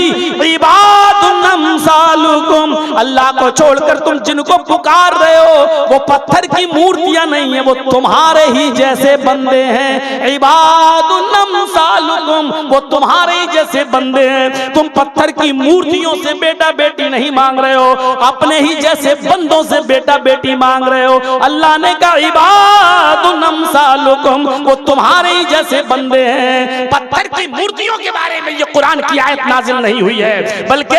इबादुन अमसालुकुम, अल्लाह को छोड़कर तुम जिनको पुकार रहे हो वो पत्थर की मूर्तियां नहीं है, वो तुम्हारे ही जैसे बंदे हैं। इबादुन अमसालुकुम, वो तुम्हारे ही जैसे बंदे हैं। तुम पत्थर की मूर्तियों से बेटा बेटी नहीं मांग रहे हो, अपने ही जैसे बंदों से बेटा बेटी मांग रहे हो। अल्लाह ने कहा इबादुन अमसालुकुम, वो तुम्हारे ही जैसे बंदे हैं। पत्थर की मूर्तियों के बारे में ये कुरान की आयत नाजिल नहीं हुई है, बल्कि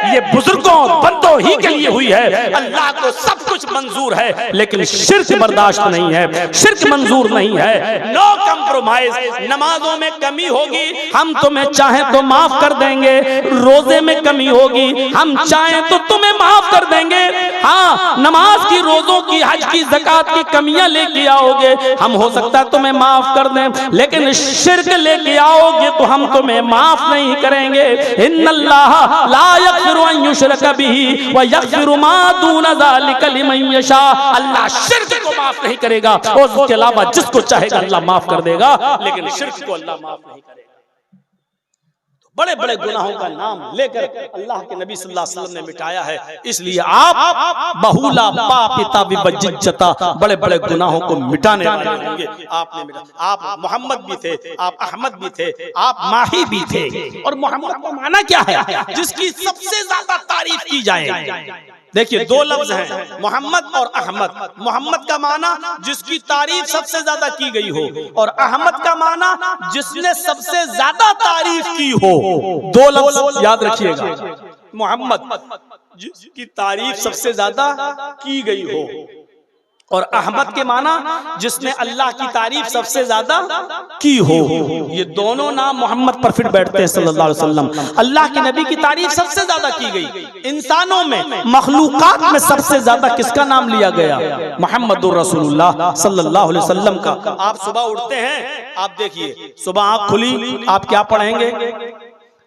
ये बुजुर्गों बंदों ही के लिए हुई है। अल्लाह को सब कुछ मंजूर है, लेकिन शिर्क बर्दाश्त नहीं है, शिर्क मंजूर नहीं है। No compromise. नमाजों में कमी होगी, हम तुम्हें चाहे तो माफ कर देंगे। रोजे में कमी होगी, हम चाहे तो तुम्हें माफ कर देंगे। हाँ, नमाज की, रोजों की, हज की, ज़कात की कमियां लेके आओगे, हम हो सकता है तुम्हें माफ कर दें, लेकिन शिर्क लेके आओगे तो हम तुम्हें माफ नहीं करेंगे। इन्नल्लाह ला यग़फ़िरु अन युश्रका बिही व यग़फ़िरु मा दून ज़ालिका लिमन यशा। अल्लाह शिर्क को माफ नहीं करेगा और उसके अलावा जिसको चाहेगा अल्लाह माफ कर देगा, लेकिन शिर्क को अल्लाह माफ नहीं करेगा। बड़े बड़े गुनाहों का नाम लेकर अल्लाह के नबी सल्लल्लाहु अलैहि वसल्लम ने मिटाया है। इसलिए आप बहुला पापिता विबज्जता, बड़े बड़े गुनाहों को मिटाने वाले होंगे। आपने मिटा, आप मोहम्मद भी थे, आप अहमद भी थे, आप माही भी थे। और मोहम्मद का माना क्या है? जिसकी सबसे ज्यादा तारीफ की जाए। देखिए, दो लफ्ज हैं, मोहम्मद और अहमद। मोहम्मद का माना जिसकी तारीफ सबसे ज्यादा की गई हो, और अहमद का माना जिसने सबसे ज्यादा तारीफ की हो। दो लफ्ज याद रखिएगा, मोहम्मद जिसकी तारीफ सबसे ज्यादा की गई हो, और अहमद के माना जिसने अल्लाह की तारीफ सबसे ज्यादा की हो। ये दोनों नाम मोहम्मद पर फिट बैठते हैं सल्लल्लाहु अलैहि वसल्लम। अल्लाह के नबी की तारीफ सबसे ज्यादा की गई। इंसानों में, मखलूकात में सबसे ज्यादा किसका नाम लिया गया? मुहम्मदुर रसूलुल्लाह सल्लल्लाहु अलैहि वसल्लम का। आप सुबह उठते हैं, आप देखिए सुबह आँख खुली, आप क्या पढ़ेंगे?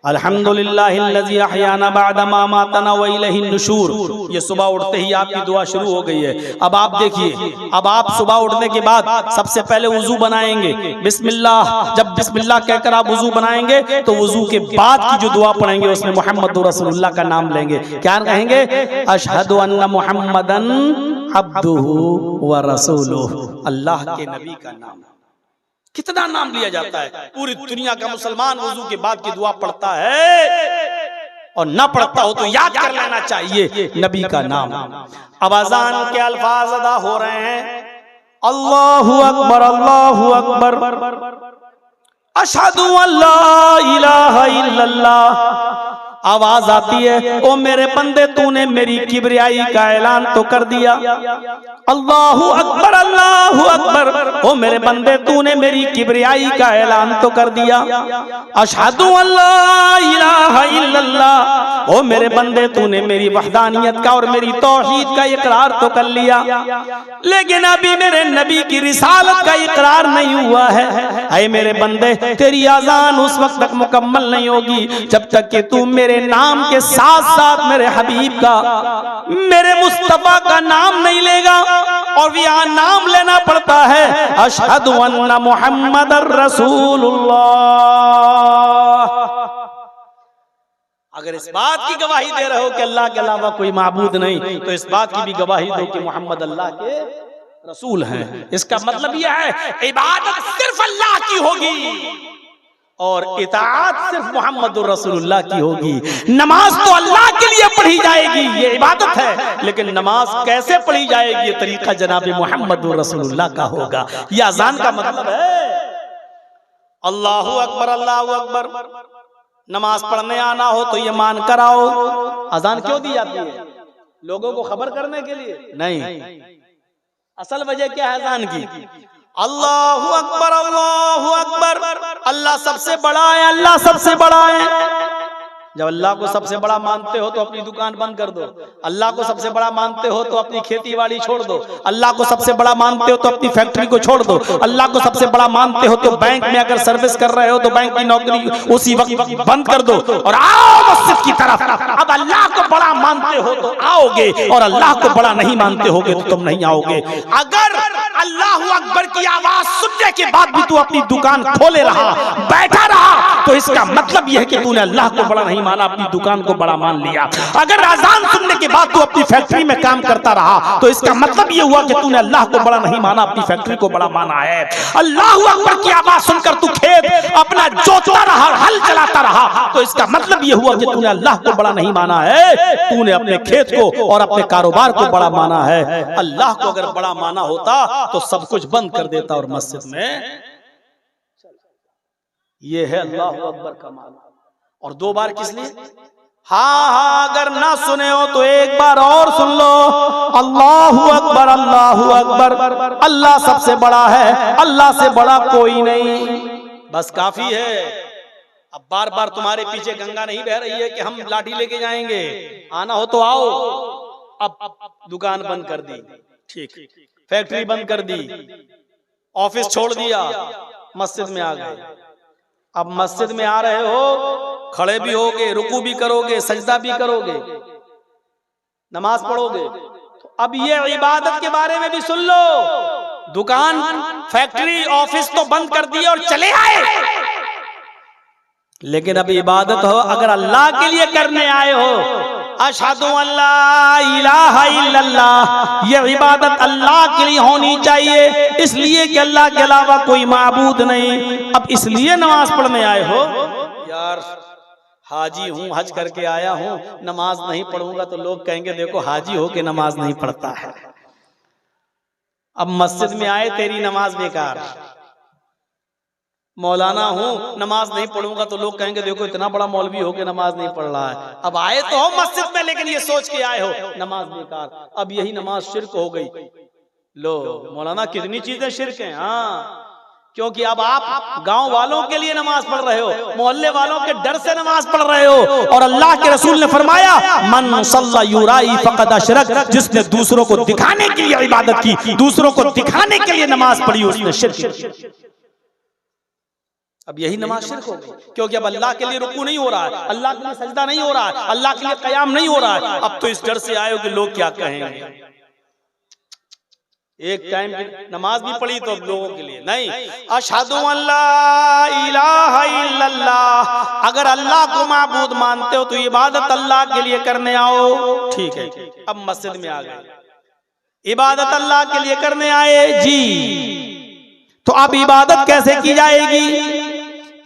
अल्हम्दुलिल्लाहिल्लज़ी अहयाना बअदा मा मातना व इलैहिन नुशूर। ये सुबह उठते ही आपकी दुआ शुरू हो गई है। अब आप देखिए, अब आप सुबह उठने के बाद सबसे पहले वुजू बनाएंगे, बिस्मिल्लाह। जब बिस्मिल्लाह कहकर आप वुजू बनाएंगे तो वुजू के बाद की जो दुआ पढ़ेंगे उसमें मुहम्मदुर रसूलुल्लाह का नाम लेंगे। क्या कहेंगे? अशहदु अन्ना मुहम्मदन अब्दुहु व रसूलुहु। अल्लाह के नबी का नाम। कितना नाम लिया जाता है। पूरी दुनिया का मुसलमान वुजू के बाद की दुआ पढ़ता है, और ना पढ़ता हो तो याद कर लेना चाहिए नबी का नाम। अब अज़ान के अल्फाज अदा हो रहे हैं, अल्लाहु अकबर, अल्लाहु अकबर, अशहदु अल्ला इलाहा इल्लल्लाह। आवाज आती है, ओ मेरे बंदे तूने मेरी किबरियाई का ऐलान तो कर दिया। अल्लाहु अकबर, अल्लाहु अकबर, ओ मेरे बंदे तूने मेरी किबरियाई का ऐलान तो कर दिया। अशहदु अल्ला इलाहा इल्लल्लाह, ओ मेरे बंदे तूने मेरी वहदानियत का और मेरी तौहीद का इकरार तो कर लिया, लेकिन अभी मेरे नबी की रिसालत का इकरार नहीं हुआ है। ऐ मेरे बंदे, तेरी अज़ान उस वक्त तक मुकम्मल नहीं होगी जब तक कि तू मेरे नाम के साथ साथ मेरे हबीब का, मेरे मुस्तफा का नाम नहीं लेगा। और यहाँ नाम लेना पड़ता है, अशहदु अन्ना मुहम्मदर रसूलुल्लाह। अगर इस बात की गवाही दे रहे हो कि अल्लाह के अलावा कोई माबूद नहीं, तो इस बात की भी गवाही दो कि मोहम्मद अल्लाह के रसूल हैं। इसका मतलब यह है, इबादत सिर्फ अल्लाह की होगी और इताअत सिर्फ मुहम्मदुर रसूलुल्लाह की होगी। नमाज तो अल्लाह के लिए पढ़ी जाएगी, ये इबादत है, लेकिन नमाज कैसे पढ़ी जाएगी ये तरीका जनाब मुहम्मदुर रसूलुल्लाह का होगा। ये अज़ान का मतलब है। अल्लाहु अकबर, अल्लाहु अकबर। नमाज पढ़ने आना हो तो ये मान कर आओ। अज़ान क्यों दी जाती है? लोगों को खबर करने के लिए नहीं। असल वजह क्या है अज़ान की? अल्लाहु अकबर, अल्लाहु अकबर। अल्लाह सबसे बड़ा है, अल्लाह सबसे बड़ा है। जब अल्लाह को सबसे बड़ा मानते हो तो अपनी दुकान बंद कर दो। अल्लाह को सबसे बड़ा मानते हो तो अपनी खेती बाड़ी छोड़ दो। अल्लाह को सबसे बड़ा मानते हो तो अपनी फैक्ट्री को छोड़ दो। अल्लाह को सबसे बड़ा मानते हो तो बैंक में अगर सर्विस कर रहे हो तो बैंक की नौकरी उसी वक्त बंद कर दो और आओ मस्जिद की तरफ। अब अल्लाह को बड़ा मानते हो तो आओगे, और अल्लाह को बड़ा नहीं मानते होगे तो तुम नहीं आओगे। अगर अल्लाहु अकबर की आवाज सुनने के बाद भी तू अपनी दुकान खोले रहा, बैठा रहा, तो इसका मतलब यह है कि तूने अल्लाह को बड़ा नहीं माना, अपनी दुकान को बड़ा मान लिया। अगर अज़ान सुनने के बाद तू अपनी फैक्ट्री में काम करता रहा, तो इसका मतलब यह हुआ कि तूने अल्लाह को बड़ा नहीं माना, अपनी फैक्ट्री को बड़ा माना है। अल्लाहू अकबर की आवाज सुनकर तू खेत अपना जोतता रहा, हल चलाता रहा, तो इसका मतलब यह हुआ कि तूने अल्लाह को बड़ा नहीं माना है, तूने अपने खेत को और अपने कारोबार को बड़ा माना है। अल्लाह को अगर बड़ा माना होता तो सब कुछ बंद कर देता और मस्जिद में। ये है अल्लाह अकबर का माना। और 2 बार किस लिए? हाँ, अगर ना सुने हो तो एक बार और सुन लो। अल्लाहू अकबर, अल्लाहू अकबर, अल्लाह सबसे बड़ा है, अल्लाह से बड़ा कोई नहीं, बस काफी है। अब बार बार तुम्हारे पीछे गंगा नहीं बह रही है कि हम लाठी लेके जाएंगे, आना हो तो आओ। अब दुकान बंद कर दी, ठीक, फैक्ट्री बंद कर दी, ऑफिस छोड़ दिया, मस्जिद में आ गए। अब मस्जिद में आ रहे हो, खड़े भी होगे, रुकू भी करोगे, सजदा भी करोगे, नमाज पढ़ोगे, तो अब ये इबादत के बारे में भी सुन लो। दुकान, फैक्ट्री, ऑफिस तो बंद कर दिए और चले आए, लेकिन अब इबादत हो अगर अल्लाह के लिए करने आए हो, अशहदु अल्ला इलाहा इल्लल्लाह, ये इबादत अल्लाह के लिए होनी चाहिए, इसलिए कि अल्लाह के अलावा कोई माबूद नहीं। अब इसलिए नमाज पढ़ने आए हो। यार हाजी हूँ, हज करके आया हूँ, नमाज नहीं पढ़ूंगा तो लोग कहेंगे देखो हाजी हो के नमाज नहीं पढ़ता है। अब मस्जिद में आए, तेरी नमाज बेकार। मौलाना हूँ, नमाज नहीं पढ़ूंगा तो लोग कहेंगे देखो इतना बड़ा मौलवी हो के नमाज नहीं पढ़ रहा है। अब आए तो हो मस्जिद में, लेकिन ये सोच के आए हो नमाज बेकार। अब यही नमाज शिर्क हो गई। लो मौलाना कितनी चीजें शिर्क हैं। हाँ, क्योंकि अब आप गांव वालों के लिए नमाज पढ़ रहे हो, मोहल्ले वालों के डर से नमाज पढ़ रहे हो। और अल्लाह के रसूल ने फरमाया मन सल्ला युराई फक़द अशरक, जिसने दूसरों को दिखाने के लिए इबादत की, दूसरों को दिखाने के लिए नमाज पढ़ी, उसने शिर्क। अब यही नमाज शिर्क हो गई, क्योंकि अब अल्लाह के लिए रुकू नहीं हो रहा है, अल्लाह के लिए सजदा नहीं हो रहा है, अल्लाह के लिए क़याम नहीं हो रहा है। अब तो इस डर से आए हो कि लोग क्या कहेंगे। एक टाइम की नमाज भी पढ़ी तो अब लोगों के लिए नहीं। अशहदु अल्ला इलाहा इल्लल्लाह, अगर अल्लाह को माबूद मानते हो तो इबादत अल्लाह के लिए करने आओ, ठीक है। अब मस्जिद में आ गए, इबादत अल्लाह के लिए करने आए जी, तो अब इबादत कैसे की जाएगी?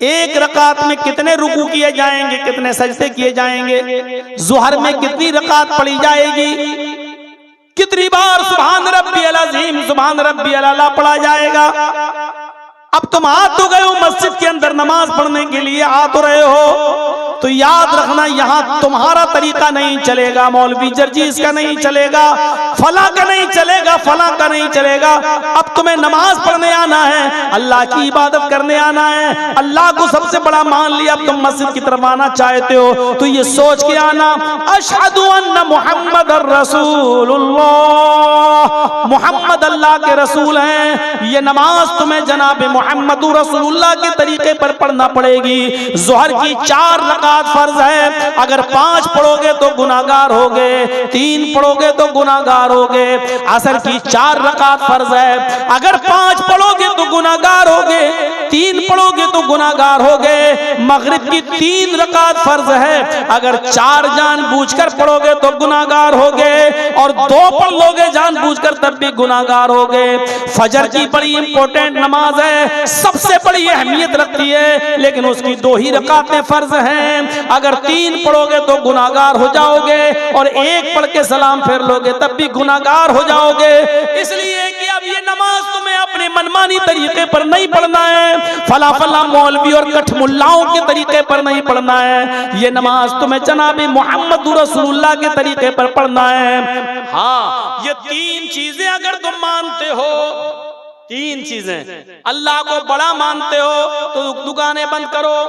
एक रकात में कितने रुकू किए जाएंगे, कितने सजदे किए जाएंगे? ज़ुहर में कितनी रकात पढ़ी जाएगी? कितनी बार सुभान रब्बियल अज़ीम, सुभान रब्बियल आला पढ़ा जाएगा? अब तुम आ तो गए हो मस्जिद के अंदर नमाज पढ़ने के लिए, आ तो रहे हो, तो याद रखना यहाँ तुम्हारा तरीका नहीं चलेगा, मौलवी जर्जीस का नहीं चलेगा, फला का नहीं चलेगा, फला का नहीं चलेगा। अब तुम्हें नमाज पढ़ने आना है, अल्लाह की इबादत करने आना है, अल्लाह को सबसे बड़ा मान लिया। अब तुम मस्जिद की तरफ आना चाहते हो तो ये सोच के आना अशहदु अन्ना मुहम्मदर रसूलुल्लाह, मुहम्मद अल्लाह के रसूल हैं। ये नमाज तुम्हें जनाब मुहम्मद रसूलुल्लाह के तरीके पर पढ़ना पड़ेगी। ज़ोहर की 4 रकात फर्ज है, अगर 5 पढ़ोगे तो गुनाहगार होगे, 3 पढ़ोगे तो गुनाहगार होगे। असर की 4 रकात फर्ज है, अगर 5 पढ़ोगे तो गुनाहगार होगे, 3 पढ़ोगे तो गुनाहगार होगे। मगरिब की 3 रकात फर्ज है, अगर 4 जानबूझकर पढ़ोगे तो गुनाहगार होगे, और 2 पढ़ लोगे जानबूझकर तब भी गुनाहगार होगे। फजर की बड़ी इंपॉर्टेंट नमाज है, सबसे बड़ी अहमियत रखती है, लेकिन उसकी 2 ही रकातें फर्ज हैं। अगर 3 पढ़ोगे तो गुनाहगार हो जाओगे, और 1 पढ़ के सलाम फेर लोगे तब भी गुनाहगार हो जाओगे। इसलिए कि अब ये नमाज तुम्हें अपने मनमानी तरीके पर नहीं पढ़ना है, फला फला मौलवी और कठमुल्लाओं के तरीके पर नहीं पढ़ना है। ये नमाज तुम्हें जनाबे मोहम्मद रसूलुल्लाह के तरीके पर पढ़ना है। हाँ, ये 3 चीजें अगर तुम मानते हो, 3 चीजें, अल्लाह को बड़ा मानते हो तो दुकानें बंद करो,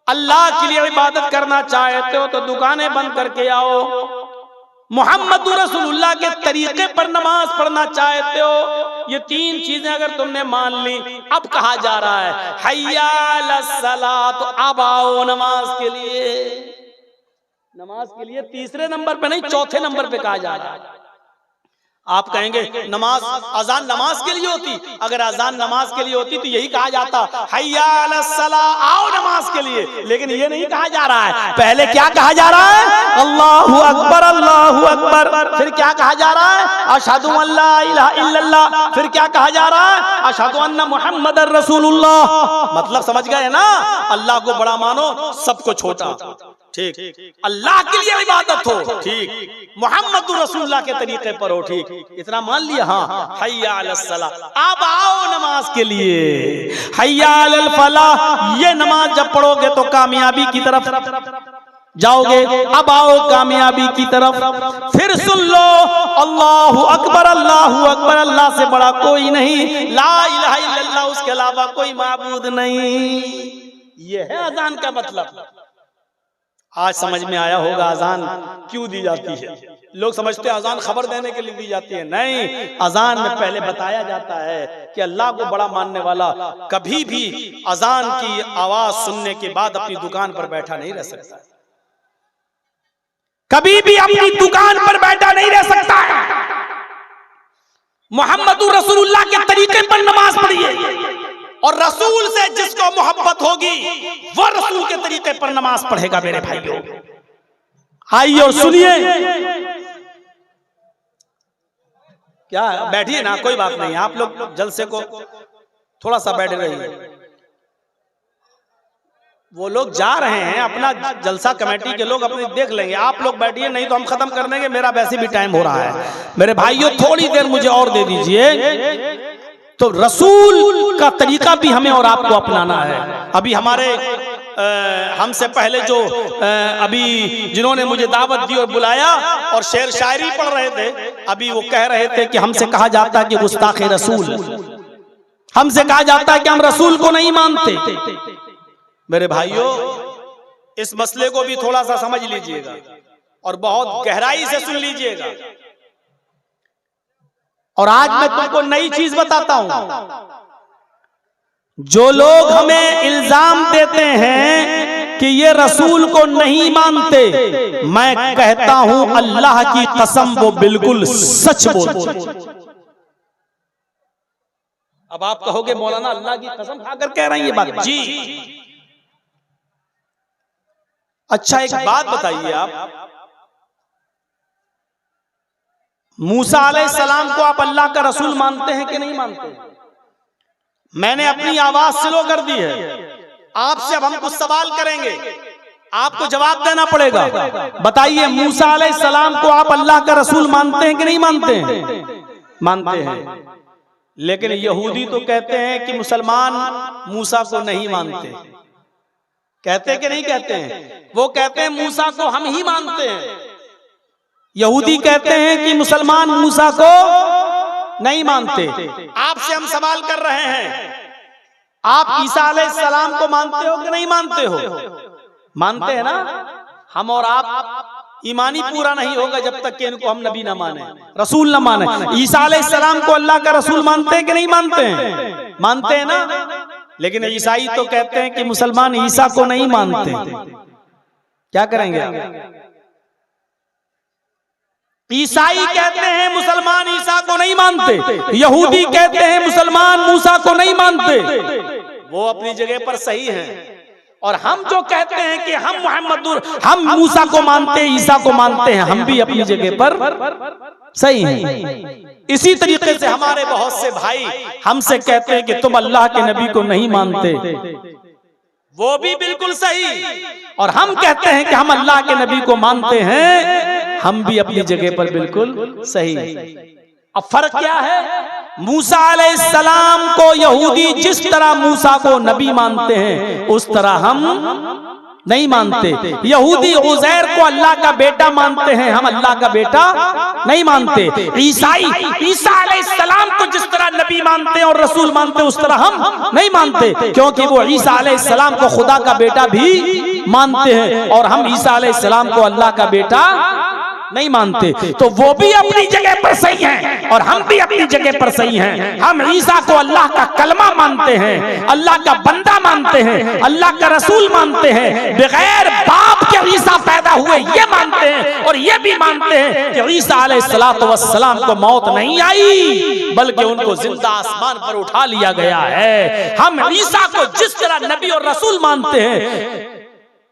अल्लाह के लिए इबादत करना चाहते हो तो दुकानें बंद करके आओ, मोहम्मद रसूलुल्लाह के तरीके पर नमाज पढ़ना चाहते हो, ये 3 चीजें अगर तुमने मान ली, अब कहा जा रहा है हय्या अलस सलाह, तो अब आओ नमाज के लिए। नमाज के लिए 3रे नंबर पे नहीं, 4थे नंबर पे कहा जा रहा है। आप कहेंगे नमाज अजान नमाज के लिए होती, अगर अजान नमाज के लिए होती तो यही कहा जाता हय्या अलस सलाह, आओ नमाज के लिए। लेकिन ये नहीं कहा जा रहा है। पहले क्या कहा जा रहा है? अल्लाहु अकबर, अल्लाहु अकबर। फिर क्या कहा जा रहा है? अशहदु अल्ला इलाहा इल्लल्लाह। फिर क्या कहा जा रहा है? अशहदु अन्ना मुहम्मदर रसूलुल्लाह। मतलब समझ गए ना? अल्लाह को बड़ा मानो, सबको छोटा। ठीक, अल्लाह के लिए इबादत हो, ठीक, मोहम्मद रसूलुल्लाह के तरीके पर हो, ठीक, इतना मान लिया। हाँ, हय्या अलस सलाह, अब आओ नमाज के लिए। हय्या अलल फलाह, ये नमाज जब पढ़ोगे तो कामयाबी की तरफ जाओगे। अब आओ कामयाबी की तरफ। फिर सुन लो, अल्लाहु अकबर, अल्लाहु अकबर, अल्लाह से बड़ा कोई नहीं, ला इलाहा इल्लल्लाह, उसके अलावा कोई माबूद नहीं। ये है अजान का मतलब। आज समझ में आया होगा अजान क्यों दी जाती है। लोग समझते हैं अजान खबर देने के लिए दी जाती है। नहीं, अजान में पहले बताया जाता है कि अल्लाह को बड़ा मानने वाला कभी भी अजान की आवाज सुनने के बाद अपनी दुकान पर बैठा नहीं रह सकता, कभी भी अपनी दुकान पर बैठा नहीं रह सकता है। मोहम्मदुर रसूलुल्लाह के तरीके पर नमाज पढ़िए, और रसूल से जिसको मोहब्बत होगी वो रसूल के तरीके पर नमाज पढ़ेगा। मेरे भाइयों, आइए और सुनिए। क्या बैठिए ना, कोई बात नहीं, आप लोग जलसे को थोड़ा सा बैठे रहिए। वो लोग जा रहे हैं, अपना जलसा कमेटी के लोग अपने देख लेंगे, आप लोग बैठिए, नहीं तो हम खत्म कर देंगे। मेरा वैसे भी टाइम हो रहा है। मेरे भाइयों, थोड़ी देर मुझे और दे दीजिए। तो रसूल का तरीका भी हमें और आपको अपनाना है। अभी हमारे हमसे पहले जो अभी जिन्होंने मुझे दावत दी और बुलाया और शेर शायरी पढ़ रहे थे, अभी वो कह रहे थे कि हमसे कहा जाता है कि गुस्ताखे रसूल, हमसे कहा जाता है कि हम रसूल को नहीं मानते। मेरे भाइयों, इस मसले को भी थोड़ा सा समझ लीजिएगा और बहुत गहराई से सुन लीजिएगा। और आज मैं तुमको नई चीज बताता हूं। जो लोग हमें इल्जाम देते हैं कि ये रसूल को नहीं मानते, मैं कहता हूं अल्लाह की कसम वो बिल्कुल सच बोलते हैं। अब आप कहोगे मौलाना अल्लाह की कसम खाकर कह रहे हैं ये बात? जी। अच्छा, एक बात बताइए, आप मूसा अलैहिस्सलाम को आप अल्लाह का रसूल मानते हैं कि नहीं मानते? मैंने अपनी आवाज स्लो कर दी है। आपसे अब हम कुछ सवाल करेंगे, आपको जवाब देना पड़ेगा। बताइए, मूसा अलैहिस्सलाम को आप अल्लाह का रसूल मानते हैं कि नहीं मानते हैं? मानते हैं। लेकिन यहूदी तो कहते हैं कि मुसलमान मूसा को नहीं मानते। कहते कि नहीं कहते हैं? वो कहते हैं मूसा को हम ही मानते हैं। यहूदी कहते हैं कि मुसलमान मूसा को नहीं मानते। आपसे हम सवाल कर रहे हैं, आप ईसा अलैहिस्सलाम को मानते हो कि नहीं मानते हो? मानते हैं ना? हम और आप ईमानी पूरा नहीं होगा जब तक कि इनको हम नबी ना माने, रसूल ना माने। ईसा अलैहिस्सलाम को अल्लाह का रसूल मानते हैं कि नहीं मानते हैं? मानते हैं ना? लेकिन ईसाई तो कहते हैं कि मुसलमान ईसा को नहीं मानते। क्या करेंगे आप? ईसाई कहते हैं मुसलमान ईसा को नहीं मानते, यहूदी कहते हैं मुसलमान मूसा को नहीं मानते। वो अपनी जगह पर सही हैं, और हम जो कहते हैं कि हम मूसा को मानते हैं, ईसा को मानते हैं, हम भी अपनी जगह पर सही हैं। इसी तरीके से हमारे बहुत से भाई हमसे कहते हैं कि तुम अल्लाह के नबी को नहीं मानते, वो भी बिल्कुल सही। और हम कहते हैं कि हम अल्लाह के नबी को मानते हैं, हम भी अपनी जगह पर बिल्कुल सही। अब फर्क क्या है? मूसा अलैहिस्सलाम को यहूदी जिस तरह मूसा को नबी मानते हैं, उस तरह हम नहीं मानते। यहूदी उज़ैर को अल्लाह का बेटा मानते हैं, हम अल्लाह का बेटा नहीं मानते। ईसाई ईसा अलैहिस्सलाम को जिस तरह नबी मानते हैं और रसूल मानते हैं, उस तरह हम नहीं मानते, क्योंकि वो ईसा अलैहिस्सलाम को खुदा का बेटा भी मानते हैं और हम ईसा अलैहिस्सलाम को अल्लाह का बेटा नहीं मानते, तो वो भी अपनी जगह पर सही हैं और हम भी अपनी जगह पर सही हैं। हम ईसा को अल्लाह का कलमा मानते हैं, अल्लाह का बंदा मानते हैं, अल्लाह का रसूल मानते हैं। बगैर बाप के ईसा पैदा हुए ये मानते हैं, और ये भी मानते हैं कि ईसा अलैहिस्सलातु वस्सलाम को मौत नहीं आई बल्कि उनको जिंदा आसमान पर उठा लिया गया है। हम ईसा को जिस तरह नबी और रसूल मानते हैं,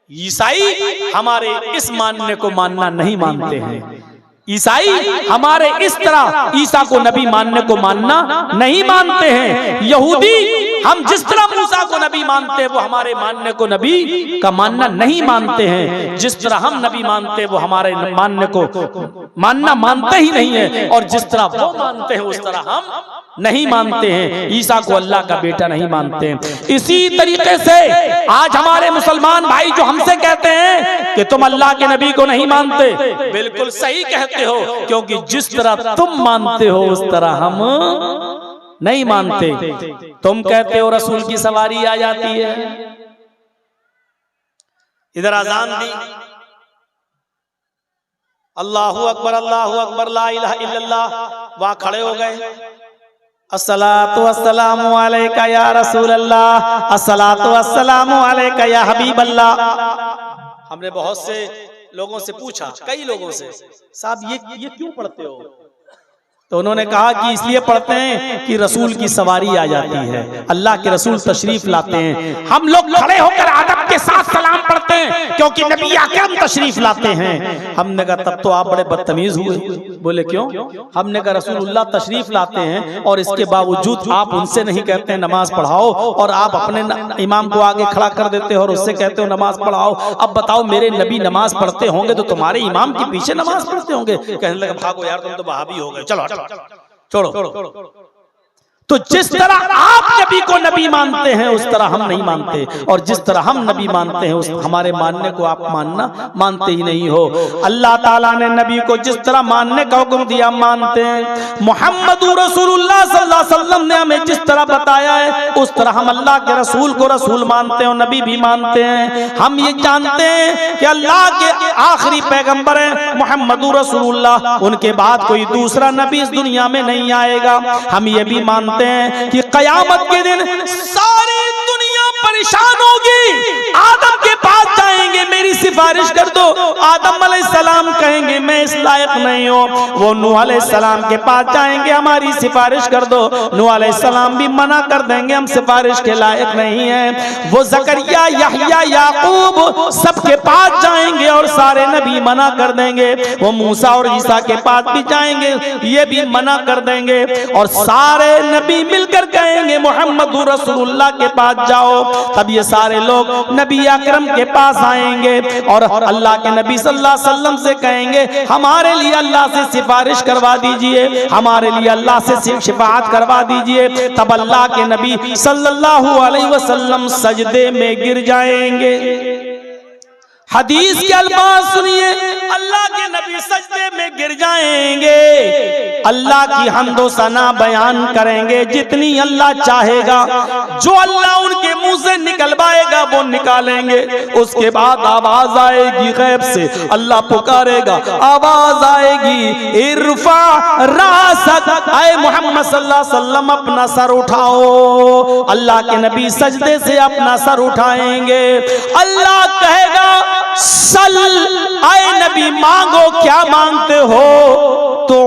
ईसाई हमारे इस मानने को मानना नहीं मानते हैं। ईसाई हमारे इस तरह ईसा को नबी मानने को मानना नहीं मानते हैं। यहूदी हम जिस तरह मूसा को नबी मानते हैं वो हमारे मानने को नबी का मानना नहीं मानते हैं। जिस तरह हम नबी मानते हैं वो हमारे मानने को मानना मानते ही नहीं है, और जिस तरह वो मानते हैं उस तरह हम नहीं मानते हैं। ईसा को अल्लाह का बेटा नहीं मानते हैं। इसी तरीके से आज हमारे मुसलमान भाई जो हमसे कहते हैं कि तुम अल्लाह के नबी को नहीं मानते, बिल्कुल सही कहते हो, क्योंकि जिस तरह तुम मानते हो उस तरह हम नहीं मानते। तुम कहते हो रसूल की सवारी आ जाती है, इधर अजान दी, अल्लाहु अकबर ला इलाहा इल्लल्लाह, वहां खड़े हो गए, अस्सलातु वस्सलामु अलैका या रसूल अल्लाह, अस्सलातु वस्सलामु अलैका या हबीब अल्लाह। हमने बहुत से लोगों से पूछा, कई लोगों से, साहब ये क्यों पढ़ते हो? तो उन्होंने कहा कि इसलिए पढ़ते हैं कि रसूल की सवारी आ जाती है, अल्लाह के रसूल तशरीफ लाते हैं। हम लोग खड़े होकर अदब के साथ सलाम पढ़ते हैं क्योंकि नबी अकरम तशरीफ लाते हैं। हमने कहा तब तो आप बड़े बदतमीज हुए। बोले क्यों? हमने कहा रसूलुल्लाह तशरीफ लाते हैं और इसके बावजूद आप उनसे नहीं कहते नमाज पढ़ाओ, और आप अपने इमाम को आगे खड़ा कर देते हो और उससे कहते हो नमाज पढ़ाओ। अब बताओ, मेरे नबी नमाज पढ़ते होंगे तो तुम्हारे इमाम के पीछे नमाज पढ़ते होंगे? कहने लगे भागो यार, तुम तो वहाबी हो गए, चलो छोड़ो। तो जिस तरह आप नबी को नबी मानते हैं उस तरह हम नहीं मानते, और जिस तरह हम नबी मानते हैं उस हमारे मानने को आप मानते ही नहीं हो। अल्लाह ताला ने नबी को जिस तरह मानने का हुक्म दिया मानते हैं। मुहम्मदुर रसूलुल्लाह सल्लल्लाहु अलैहि वसल्लम ने हमें जिस तरह बताया है उस तरह हम अल्लाह के रसूल को रसूल मानते हैं और नबी भी मानते हैं। हम ये जानते हैं कि अल्लाह के आखिरी पैगंबर हैं मुहम्मदुर रसूलुल्लाह, उनके बाद कोई दूसरा नबी इस दुनिया में नहीं आएगा। हम ये भी मानते हैं कि कयामत के दिन सारी दुनिया परेशान होगी, आदम के पास जाएंगे, मेरी सिफारिश कर दो। आदम अलैहिस्सलाम कहेंगे मैं इस लायक नहीं हूँ। वो नूह अलैहिस्सलाम के पास जाएंगे, हमारी सिफारिश कर दो। नूह अलैहिस्सलाम भी मना कर देंगे, हम सिफारिश के लायक नहीं हैं। वो जकरिया, यहया, याकूब सबके पास जाएंगे और सारे नबी मना कर देंगे। वो मूसा और ईसा के पास भी जाएंगे, ये भी मना कर देंगे। और सारे नबी मिलकर कहेंगे मुहम्मदुर रसूलुल्लाह के पास जाओ। तब ये सारे लोग नबी अकरम के पास आएंगे और अल्लाह के नबी सल्लल्लाहु अलैहि वसल्लम से कहेंगे हमारे लिए अल्लाह से सिफारिश करवा दीजिए, हमारे लिए अल्लाह से शिफाअत करवा दीजिए। तब अल्लाह के नबी सल्लल्लाहु अलैहि वसल्लम सजदे में गिर जाएंगे। हदीस के अल्फाज सुनिए, अल्लाह के नबी सजदे में गिर जाएंगे, अल्लाह की हम्दो सना बयान करेंगे जितनी अल्लाह चाहेगा। जो अल्लाह उनके मुंह से निकलवाएगा वो निकालेंगे। उसके बाद आवाज आएगी गैब से, अल्लाह पुकारेगा, आवाज आएगी इरफा रासक, आए मोहम्मद सल्लल्लाहु अलैहि वसल्लम अपना सर उठाओ। अल्लाह के नबी सजदे से अपना सर उठाएंगे। अल्लाह कहेगा सल, आए नबी मांगो, क्या मांगते हो? तो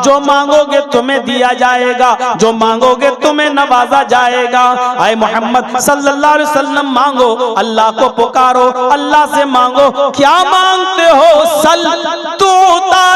जो मांगोगे तुम्हें दिया जाएगा, जो मांगोगे तुम्हें नवाजा जाएगा। आए मोहम्मद सल्लल्लाहु अलैहि वसल्लम मांगो, अल्लाह को पुकारो, अल्लाह से मांगो, क्या मांगते हो? सल तो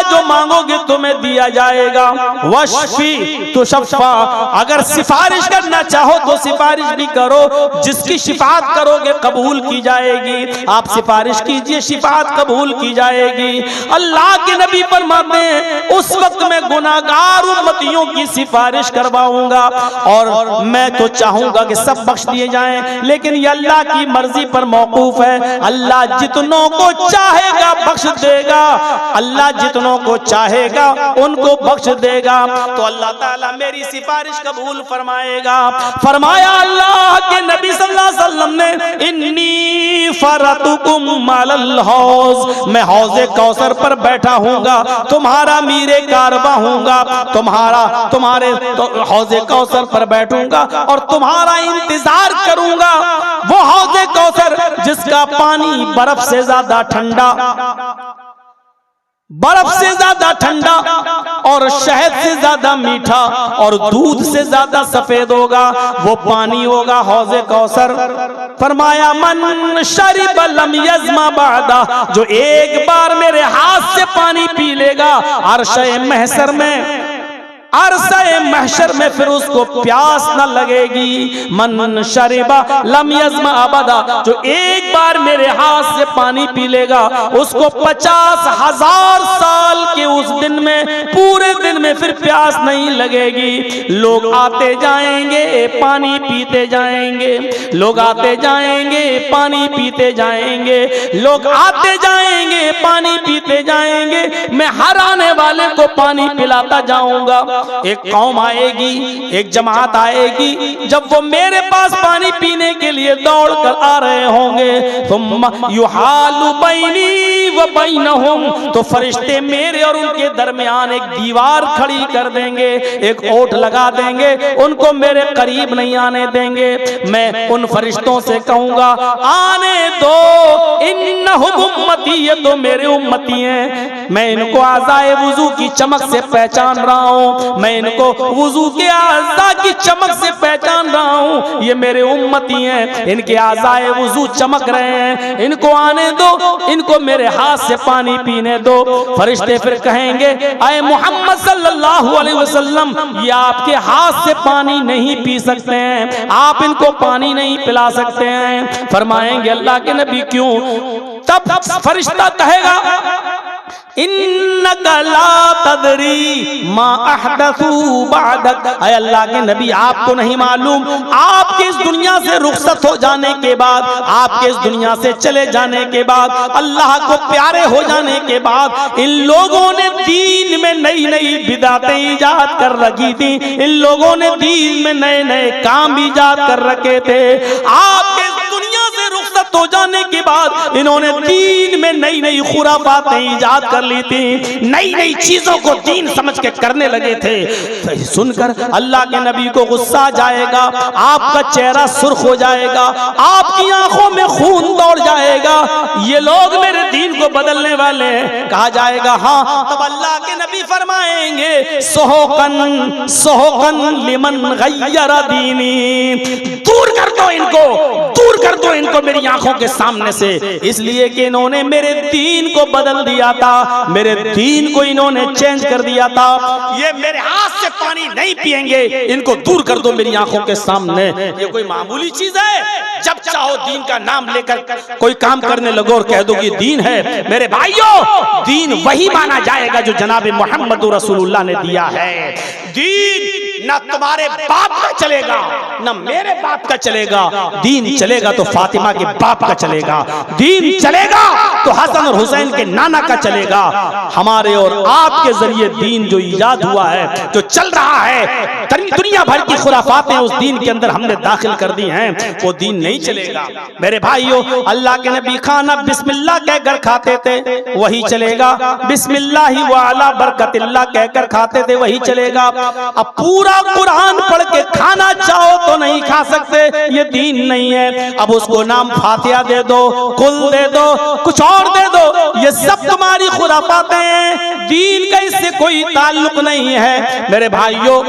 जो मांगोगे तुम्हें दिया जाएगा। वशफी तो शफा, अगर सिफारिश करना चाहो तो सिफारिश भी करो, जिसकी शिफात करोगे कबूल की जाएगी। आप सिफारिश कीजिए, शिफात कबूल की जाएगी। अल्लाह के नबी फरमाते हैं उस वक्त मैं गुनाहगार उम्मतियों की सिफारिश करवाऊंगा, और मैं तो चाहूंगा कि सब बख्श दिए जाएं, लेकिन ये अल्लाह की मर्जी पर मौकूफ है। अल्लाह जितनों को चाहेगा बख्श देगा, अल्लाह जितनों को चाहेगा उनको बख्श देगा। तो अल्लाह ताला मेरी सिफारिश कबूल फरमाएगा। फरमाया अल्लाह के नबी सल्लल्लाहु अलैहि वसल्लम ने, इन्नी फरतुकुम अलल हौज, मैं हौज़े कौसर पर बैठा हूँगा, तुम्हारा मीरे कारवा हूँगा, तुम्हारे हौज़े कौसर पर बैठूंगा और तुम्हारा इंतजार करूंगा। वो हौज़े कौसर जिसका पानी बर्फ से ज्यादा ठंडा, बर्फ से ज्यादा ठंडा और शहद से ज्यादा मीठा और दूध से ज्यादा सफेद होगा, वो पानी होगा हौज़े कौसर। फरमाया मन शरिब लम यज़मा बादा, जो एक बार मेरे हाथ से पानी पी लेगा अर्शे महशर में, अरसे महशर में फिर उसको प्यास न लगेगी। मन शरिबा लम यज़मा अबदा, जो एक बार मेरे हाथ से पानी पी लेगा उसको 50,000 साल के उस दिन में, पूरे दिन में फिर प्यास नहीं लगेगी। लोग आते जाएंगे पानी पीते जाएंगे, लोग आते जाएंगे पानी पीते जाएंगे, लोग आते जाएंगे पानी पीते जाएंगे, मैं हर आने वाले को पानी पिलाता जाऊंगा। एक कौम आएगी, एक जमात आएगी, जब वो मेरे पास पानी पीने के लिए दौड़ कर आ रहे होंगे, तुम युहालु बैनी व बैनहुम, तो फरिश्ते मेरे और उनके दरमियान एक दीवार खड़ी कर देंगे, एक ओट लगा देंगे, उनको मेरे करीब नहीं आने देंगे। मैं उन फरिश्तों से कहूंगा आने दो, इन्नहुम उम्मती, ये तो मेरे उम्मती हैं, मैं इनको आज़ाए वुजू की चमक से पहचान रहा हूँ, मैं इनको वुजू के आज़ा की चमक से पहचान रहा हूँ, ये मेरे उम्मती हैं, इनके आज़ाए वुजू चमक रहे हैं, इनको आने दो, इनको मेरे हाथ से पानी पीने दो। फरिश्ते फिर कहेंगे आए मोहम्मद सल्लल्लाहु अलैहि वसल्लम, ये आपके हाथ से पानी नहीं पी सकते हैं, आप इनको पानी नहीं पिला सकते हैं। फरमाएंगे अल्लाह के नबी क्यों? तब फरिश्ता कहेगा इन्नका ला तदरी मा अहदसू बअदक, अय अल्लाह के नबी आपको नहीं मालूम, आपके इस दुनिया से रुखसत हो जाने के बाद, आपके इस दुनिया से चले जाने के बाद, अल्लाह को प्यारे हो जाने के बाद, इन लोगों ने दीन में नई नई बिदातें ईजाद कर रखी थी, इन लोगों ने दीन में नए नए काम ईजाद कर रखे थे। आपके दुनिया से रुखसत हो जाने के बाद इन्होंने दीन में नई नई खुराफातें ईजाद कर ली थी, नई नई चीजों को दीन समझ के करने लगे थे। तो सुनकर अल्लाह के नबी को गुस्सा आ जाएगा, आपका चेहरा सुर्ख हो जाएगा, आपकी आंखों में खून दौड़ जाएगा, ये लोग मेरे दीन को बदलने वाले हैं। कहा जाएगा हाँ, तब अल्लाह के नबी फरमाएंगे सोहकन सोहकन लिमन गय्यरा दीनी, दूर कर दो इनको, दूर कर दो इनको मेरी आंखों के सामने से, इसलिए कि इन्होंने मेरे दीन को बदल दिया था, मेरे दीन को इन्होंने चेंज कर दिया था, ये मेरे हाथ से पानी नहीं पिएंगे, इनको दूर कर दो मेरी आंखों के सामने। ये कोई मामूली चीज है? जब चाहो दीन का नाम लेकर कोई काम करने लगो और कह दो कि दीन है। मेरे भाइयों, दीन वही माना जाएगा जो जनाब मोहम्मद रसूलुल्लाह ने दिया है। दीन ना तुम्हारे बाप का चलेगा, ना मेरे बाप का चलेगा, दीन चलेगा तो फातिमा के बाप का चलेगा, दीन चलेगा तो हसन और हुसैन के नाना का चलेगा। हमारे और आपके जरिए दीन जो इजाद हुआ है, जो चल रहा है, दुनिया भर की खुराफातें उस दीन के अंदर हमने दाखिल कर दी हैं, वो दीन नहीं चलेगा। मेरे भाइयों, अल्लाह के नबी खाना बिस्मिल्लाह कहकर खाते थे, वही चलेगा, बिस्मिल्लाह व अला बरकतिल्लाह कहकर खाते थे, वही चलेगा। अब पूरा कुरान पढ़ के खाना चाहो तो नहीं खा सकते, ये दीन नहीं है। अब उसको नाम फातिहा दे दो, कुल दे दो, कुछ और दे दो, ये सब तुम्हारी खुराफातें हैं, दीन का इससे कोई ताल्लुक नहीं है। मेरे भाइयों,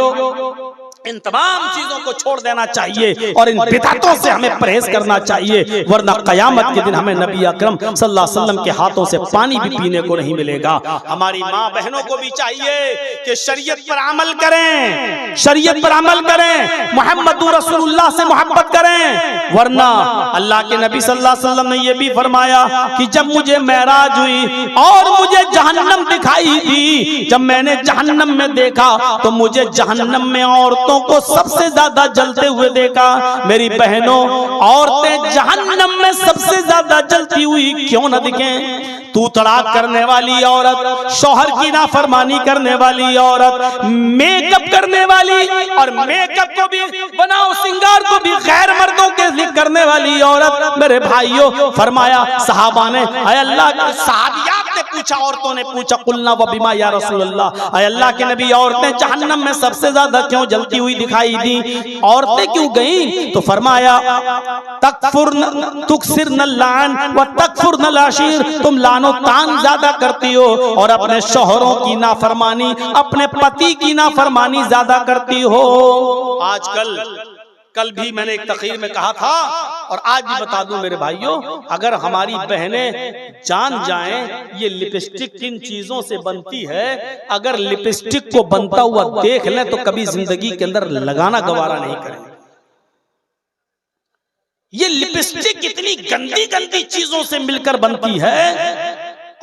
इन तमाम चीजों को छोड़ देना चाहिए और इन बिदअतों से हमें परहेज करना चाहिए, वरना कयामत के दिन हमें नबी अकरम सल्लल्लाहु अलैहि वसल्लम के हाथों से पानी भी पीने को नहीं मिलेगा। हमारी माँ बहनों को भी चाहिए कि शरीयत पर अमल करें, शरीयत पर अमल करें, मोहम्मद रसूलुल्लाह से मोहब्बत करें, वरना अल्लाह के नबी सल्लल्लाहु अलैहि वसल्लम ने यह भी फरमाया कि जब मुझे मेराज हुई और मुझे जहन्नम दिखाई दी, जब मैंने जहन्नम में देखा तो मुझे जहन्नम में औरतों को सबसे ज्यादा जलते हुए देखा। मेरी बहनों, औरतें जहन्नम में सबसे ज्यादा जलती हुई क्यों न दिखें? तू तड़ाक करने वाली औरत, शौहर की नाफरमानी करने वाली औरत, मेकअप करने वाली, और मेकअप को भी, बनाओ सिंगार को भी गैर मर्दों के करने वाली औरत मेरे भाइयों, फरमाया सहाबा ने, अय अल्लाह, सहाबियात ने पूछा, औरतों ने पूछा, कुलना व बिमा या रसूलल्लाह, अय अल्लाह के नबी, औरतें जहन्नम में सबसे ज्यादा क्यों जलती हुई दिखाई दी, औरतें क्यों गईं? तो फरमाया तुक्सिरन लान व तकफुरन लाशीर, तुम लानो तान ज्यादा करती हो और अपने शौहरों की नाफरमानी, अपने पति की नाफरमानी ज्यादा करती हो। आजकल, कल भी मैंने एक तकरीर में कहा था और आज भी बता दूं मेरे भाइयों, अगर हमारी बहनें जान जाएं ये लिपस्टिक किन चीजों से बनती है, अगर लिपस्टिक को बनता हुआ देख लें तो कभी जिंदगी के अंदर लगाना गवारा नहीं करेंगे। ये लिपस्टिक इतनी गंदी गंदी चीजों से मिलकर बनती है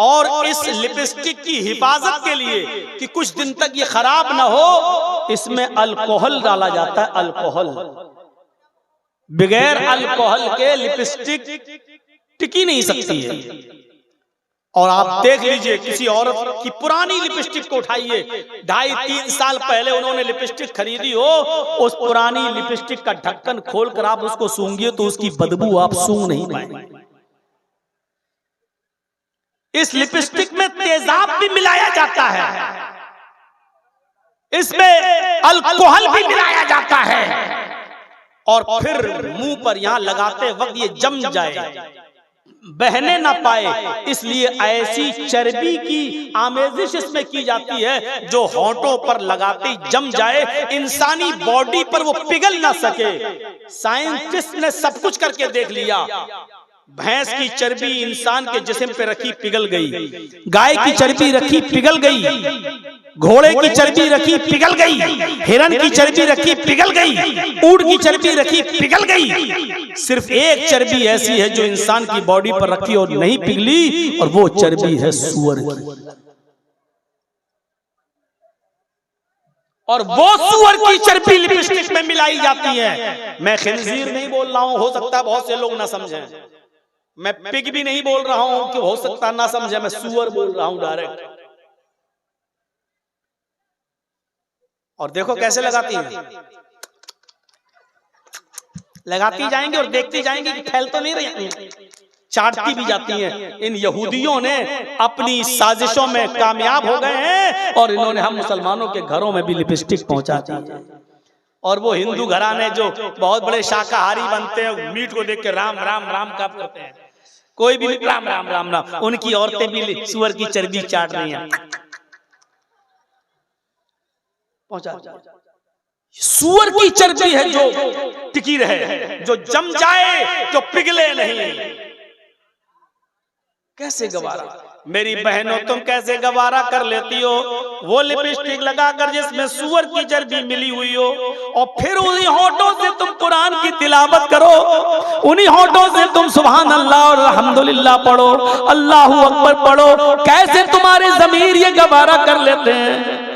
और इस लिपस्टिक की हिफाजत के लिए कि कुछ दिन तक ये खराब ना हो, इसमें अल्कोहल डाला जाता है। अल्कोहल, बगैर अल्कोहल के लिपस्टिक टिकी नहीं सकती है। और आप देख लीजिए, किसी औरत की पुरानी लिपस्टिक को उठाइए, 2.5-3 साल पहले उन्होंने लिपस्टिक खरीदी हो, उस पुरानी लिपस्टिक का ढक्कन खोलकर आप उसको सूंघिए तो उसकी बदबू आप सूंघ नहीं पाएंगे। इस लिपस्टिक में तेजाब भी मिलाया जाता है, इसमें अल्कोहल भी मिलाया जाता है और फिर मुंह पर यहां लगाते वक्त ये जम जाए, बहने ना पाए, इसलिए ऐसी चर्बी की आमेजिश इसमें की जाती है जो होंठों पर लगाते ही जम जाए, इंसानी बॉडी पर वो पिघल ना सके। साइंटिस्ट ने सब कुछ करके देख लिया, भैंस की चर्बी इंसान के जिस्म पे रखी पिघल गई, गाय की चर्बी रखी पिघल गई, घोड़े की चर्बी रखी पिघल गई, हिरन की चर्बी रखी पिघल गई, ऊंट की चर्बी रखी पिघल गई। सिर्फ एक चर्बी ऐसी है जो इंसान की बॉडी पर रखी और नहीं पिघली, और वो चर्बी है सूअर की। और वो सूअर की चर्बी लिपस्टिक में मिलाई जाती है। मैं खिंजीर नहीं बोल रहा हूं, हो सकता है बहुत से लोग ना समझें। मैं पिग भी नहीं बोल रहा हूं कि हो सकता ना समझे, मैं सूअर बोल रहा हूं डायरेक्ट। और देखो कैसे लगाती हैं, लगाती जाएंगे और देखती जाएंगे कि फैल तो नहीं रही, चाटती भी जाती हैं। इन यहूदियों ने अपनी साजिशों में कामयाब हो गए हैं और इन्होंने हम मुसलमानों के घरों में भी लिपस्टिक पहुंचा दी। और वो हिंदू घराने जो बहुत बड़े शाकाहारी बनते हैं, मीट को देख के राम राम राम का करते हैं, कोई भी राम राम राम ना, उनकी औरतें भी सूअर की चर्बी चाट रही हैं। पहुंचा, सूअर की चर्बी है जो टिकी रहे, जो जम जाए, जो पिघले नहीं। कैसे गवारा, मेरी बहनों तुम कैसे गवारा कर लेती हो वो लिपस्टिक लगाकर जिसमें सूअर की चर्बी मिली हुई हो, और फिर उन्हीं होठों से तुम कुरान की तिलावत करो, उन्हीं होठों से तुम सुभान अल्लाह और अल्हम्दुलिल्लाह पढ़ो, अल्लाहू अकबर पढ़ो। कैसे तुम्हारे ज़मीर ये गवारा कर लेते हैं?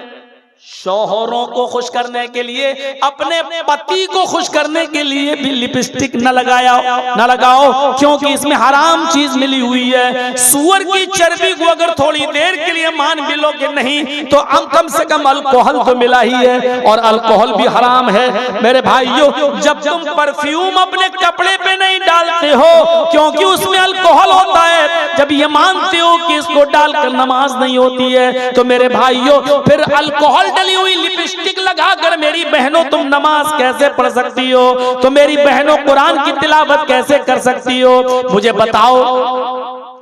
शौहरों को खुश करने के लिए, अपने पति को खुश करने के लिए भी लिपस्टिक न लगाओ, क्योंकि इसमें हराम चीज मिली हुई है। सूअर की चर्बी को अगर थोड़ी देर के लिए मान भी लो कि नहीं, तो कम से कम अल्कोहल तो मिला ही है, और अल्कोहल भी हराम है। मेरे भाइयों, जब तुम परफ्यूम अपने कपड़े पे नहीं डालते हो क्योंकि उसमें अल्कोहल होता है, जब ये मानते हो कि इसको डालकर नमाज नहीं होती है, तो मेरे भाइयों फिर अल्कोहल डली हुई लिपस्टिक लगाकर मेरी बहनों तुम नमाज कैसे पढ़ सकती हो? तो मेरी बहनों कुरान की तिलावत कैसे कर सकती हो? मुझे बताओ।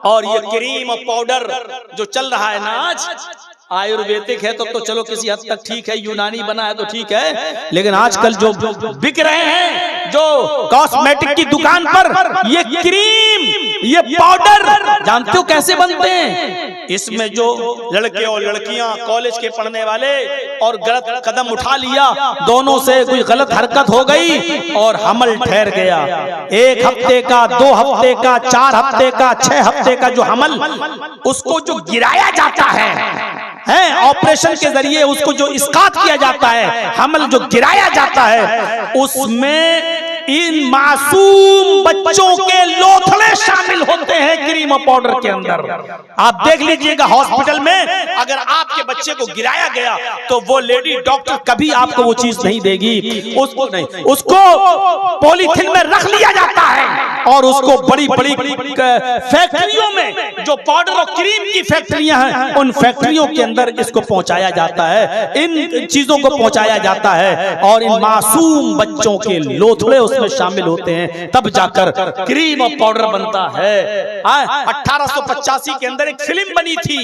और ये क्रीम और पाउडर जो चल रहा है ना आज, आयुर्वेदिक है तो चलो किसी हद तक ठीक है, यूनानी बना है तो ठीक है, लेकिन आजकल जो बिक रहे हैं, जो कॉस्मेटिक की दुकान पर ये क्रीम, ये पाउडर, जानते हो कैसे बनते हैं? इसमें जो लड़के और लड़कियां कॉलेज के पढ़ने वाले और गलत कदम उठा लिया, दोनों से कोई गलत हरकत हो गई और हमल ठहर गया। 1 हफ्ते का, 2 हफ्ते का, 4 हफ्ते का, 6 हफ्ते का जो हमल, उसको जो गिराया जाता है ऑपरेशन के जरिए, उसको जो इस्कात किया जाता है, हमल जो गिराया जाता है, उसमें इन मासूम बच्चों के लोथड़े शामिल होते हैं क्रीम और पाउडर के अंदर। आप देख लीजिएगा हॉस्पिटल में अगर आपके बच्चे को गिराया गया तो वो लेडी डॉक्टर कभी आपको वो चीज नहीं देगी, उसको नहीं, उसको पॉलीथिन में रख लिया जाता है और उसको बड़ी बड़ी फैक्ट्रियों में, जो पाउडर और क्रीम की फैक्ट्रियां हैं, उन फैक्ट्रियों के अंदर इसको पहुंचाया जाता है, इन चीजों को पहुंचाया जाता है और इन मासूम बच्चों के लोथड़े उसमें शामिल होते हैं, तब जाकर क्रीम और पाउडर बनता है। 1885 के अंदर एक फिल्म बनी थी,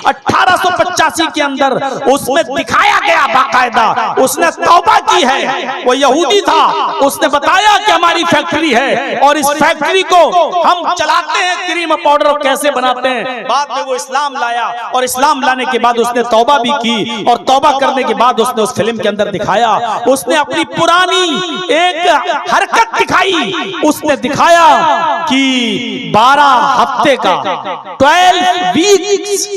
1885 के अंदर उसमें दिखाया गया बाकायदा, उसने तौबा की है, वो यहूदी था, उसने बताया कि हमारी फैक्ट्री है और इस फैक्ट्री को हम चलाते हैं, क्रीम और पाउडर कैसे बनाते हैं। बाद में वो इस्लाम लाया और इस्लाम लाने के बाद उसने तौबा भी की और तौबा करने के बाद उसने उस फिल्म के अंदर दिखाया, उसने अपनी पुरानी एक हरकत दिखाई, उसने दिखाया कि 12 हफ्ते का 12 वीक्स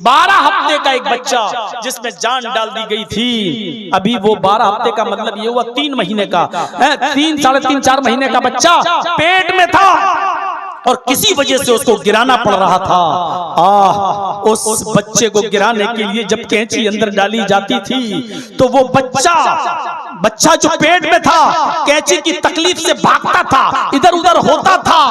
12 हफ्ते का एक बच्चा जिसमें जान डाल दी गई थी, अभी वो 12 हफ्ते का मतलब ये हुआ 3 महीने का, 3 साढ़े 3 4 महीने का बच्चा पेट में था और किसी वजह से उसको गिराना पड़ रहा था। उस बच्चे को गिराने के लिए जब कैंची अंदर डाली जाती थी तो वो बच्चा जो पेट में था कैंची की तकलीफ से भागता था, इधर उधर होता था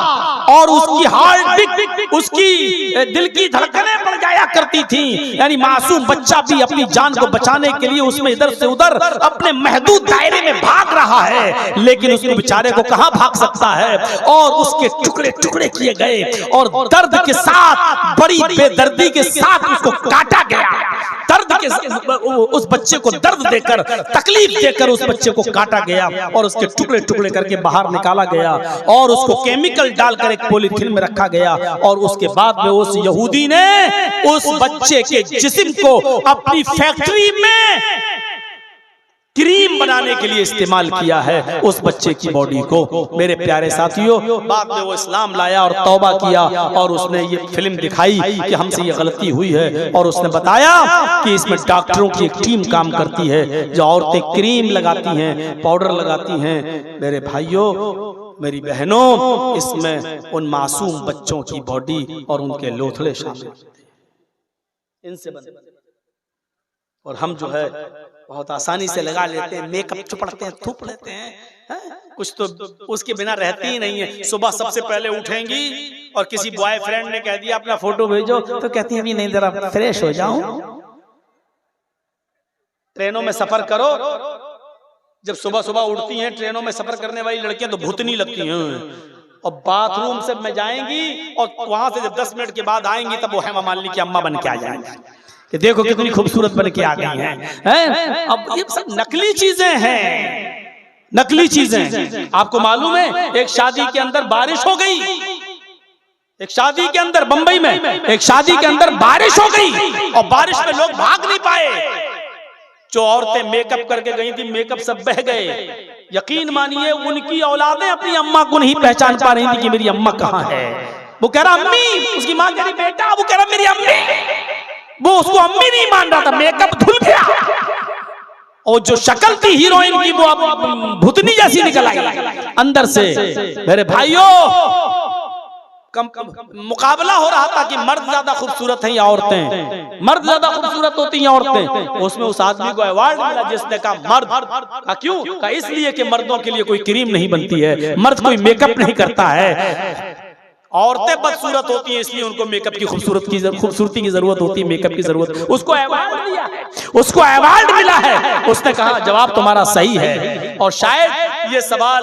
और उसकी हार्ट बीट, उसकी दिल की धड़कनें बढ़ जाया करती थी। यानी मासूम बच्चा भी अपनी जान को बचाने के लिए उसमें इधर से उधर अपने महदूद दायरे में भाग रहा है, लेकिन उसको बेचारे को कहां भाग सकता है और उसके टुकड़े टुकड़े किए गए और दर्द के साथ, बड़ी बेदर्दी के साथ उसको काटा गया। दर्द के उस बच्चे को दर्द देकर, तकलीफ देकर उस बच्चे को काटा गया और उसके टुकड़े टुकड़े करके बाहर निकाला गया और उसको केमिकल डालकर एक पॉलीथिन में रखा गया और उसके बाद में उस यहूदी ने उस बच्चे के जिस्म को अपनी फैक्ट्री में क्रीम बनाने के लिए इस्तेमाल किया है, उस बच्चे की बॉडी को। मेरे प्यारे साथियों, बाद में वो इस्लाम लाया और तौबा किया और उसने ये फिल्म दिखाई कि हमसे ये गलती हुई है और उसने बताया कि इसमें डॉक्टरों की एक टीम काम करती है, जो औरतें क्रीम लगाती हैं, पाउडर लगाती हैं। मेरे भाइयों, मेरी बहनों, इसमें उन मासूम बच्चों की बॉडी और उनके लोथड़े शामिल होते हैं, इनसे बने। और हम जो है बहुत आसानी से लगा लेते हैं, मेकअप चुपड़ते हैं, थूप लेते हैं, कुछ तो उसके बिना रहती ही नहीं है। सुबह सबसे पहले उठेंगी और किसी बॉयफ्रेंड ने कह दिया अपना फोटो भेजो, तो कहती है अभी नहीं, जरा फ्रेश हो जाऊं। ट्रेनों में सफर करो, जब सुबह सुबह उठती हैं ट्रेनों में सफर करने वाली लड़कियां तो भूतनी लगती हैं और बाथरूम से में जाएंगी और वहां से जब 10 मिनट के बाद आएंगी तब वो हेमा मालिनी की अम्मा बन के आ जाएंगी कि देखो कितनी खूबसूरत बन के आ गई हैं। अब ये सब नकली चीजें हैं, नकली चीजें। आपको मालूम है एक शादी के अंदर बारिश हो गई, एक शादी के अंदर बंबई में एक शादी के अंदर बारिश हो गई और बारिश में लोग भाग नहीं पाए। जो औरतें मेकअप करके गई थी, मेकअप सब बह गए। यकीन मानिए उनकी औलादें अपनी अम्मा को नहीं पहचान पा रही थी कि मेरी अम्मा कहाँ है। वो कह रहा अम्मी, उसकी माँ कह रही बेटा, वो कह रहा मेरी अम्मी, वो उसको अम्मी नहीं मान रहा था, मेकअप धुल गया और जो शक्ल थी हीरोइन की वो अब भूतनी जैसी निकल आई अंदर से। मेरे भाइयों, मुकाबला हो रहा था कि मर्द ज्यादा खूबसूरत हैं या औरतें, मर्द ज्यादा खूबसूरत होती हैं औरतें। उसमें उस आदमी को अवार्ड मिला जिसने कहा मर्द। क्यों? कहा इसलिए कि मर्दों के लिए कोई क्रीम नहीं बनती है, मर्द कोई मेकअप नहीं करता है, औरतें बदसूरत होती हैं इसलिए उनको मेकअप की खूबसूरती की जरूरत होती है, मेकअप की जरूरत। उसको अवार्ड दिया है, उसको अवार्ड मिला है। उसने कहा जवाब तुम्हारा सही है। और शायद ये सवाल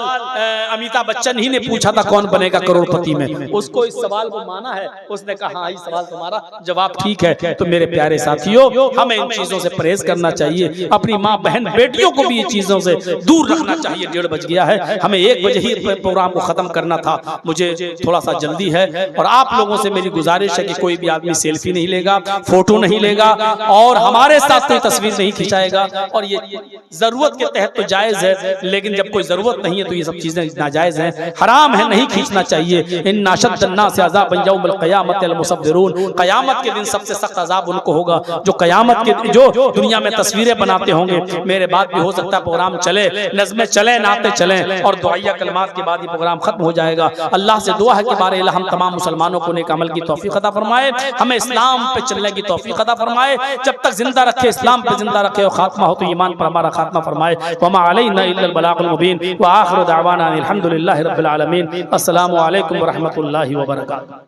अमिताभ बच्चन ही ने पूछा था कौन बनेगा करोड़पति में, उसको इस सवाल को माना है। उसने कहा हाँ, ये सवाल तुम्हारा जवाब ठीक है। तो मेरे प्यारे साथियों, हमें इन चीजों से परहेज करना चाहिए, अपनी माँ बहन बेटियों को भी ये चीजों से दूर रखना चाहिए। 1:30 बज गया है, हमें 1 बजे ही प्रोग्राम को खत्म करना था, मुझे थोड़ा सा जल्दी है। और आप लोगों से मेरी गुजारिश है कि कोई भी आदमी सेल्फी नहीं लेगा, फोटो नहीं लेगा और हमारे साथ कोई तस्वीर नहीं खिंचाएगा। और ये जरूरत के तहत तो जायज है, लेकिन जब कोई जरूरत नहीं है तो ये सब चीजें नाजायज हैं, हराम है, नहीं खींचना चाहिए। इन्ना अशद्दन्नास अज़ाबन यौमल क़यामत अल मुसव्विरून, क़यामत के दिन सबसे सख्त अजाब उनको होगा जो क़यामत के जो दुनिया में तस्वीरें बनाते होंगे। मेरे बाद भी हो सकता है प्रोग्राम चले, नज़्में चले, नाते चलें और दुआया कलमात के बाद ही प्रोग्राम खत्म हो जाएगा। अल्लाह से दुआ है कि बारे इलाह हम तमाम मुसलमानों को नेक अमल की तौफीक अता फरमाए, हमें इस्लाम पे चलने की तौफीक अता फरमाए, जब तक जिंदा रखे इस्लाम पे जिंदा रखे और खात्मा हो तो ईमान पर हमारा खात्मा फरमाए। वमा अलैना इल्लल बलागुल मुबीन व आखिरु दअवाना अनिल हम्दुलिल्लाहि रब्बिल आलमीन। अस्सलामु अलैकुम व रहमतुल्लाहि व बरकातुहू।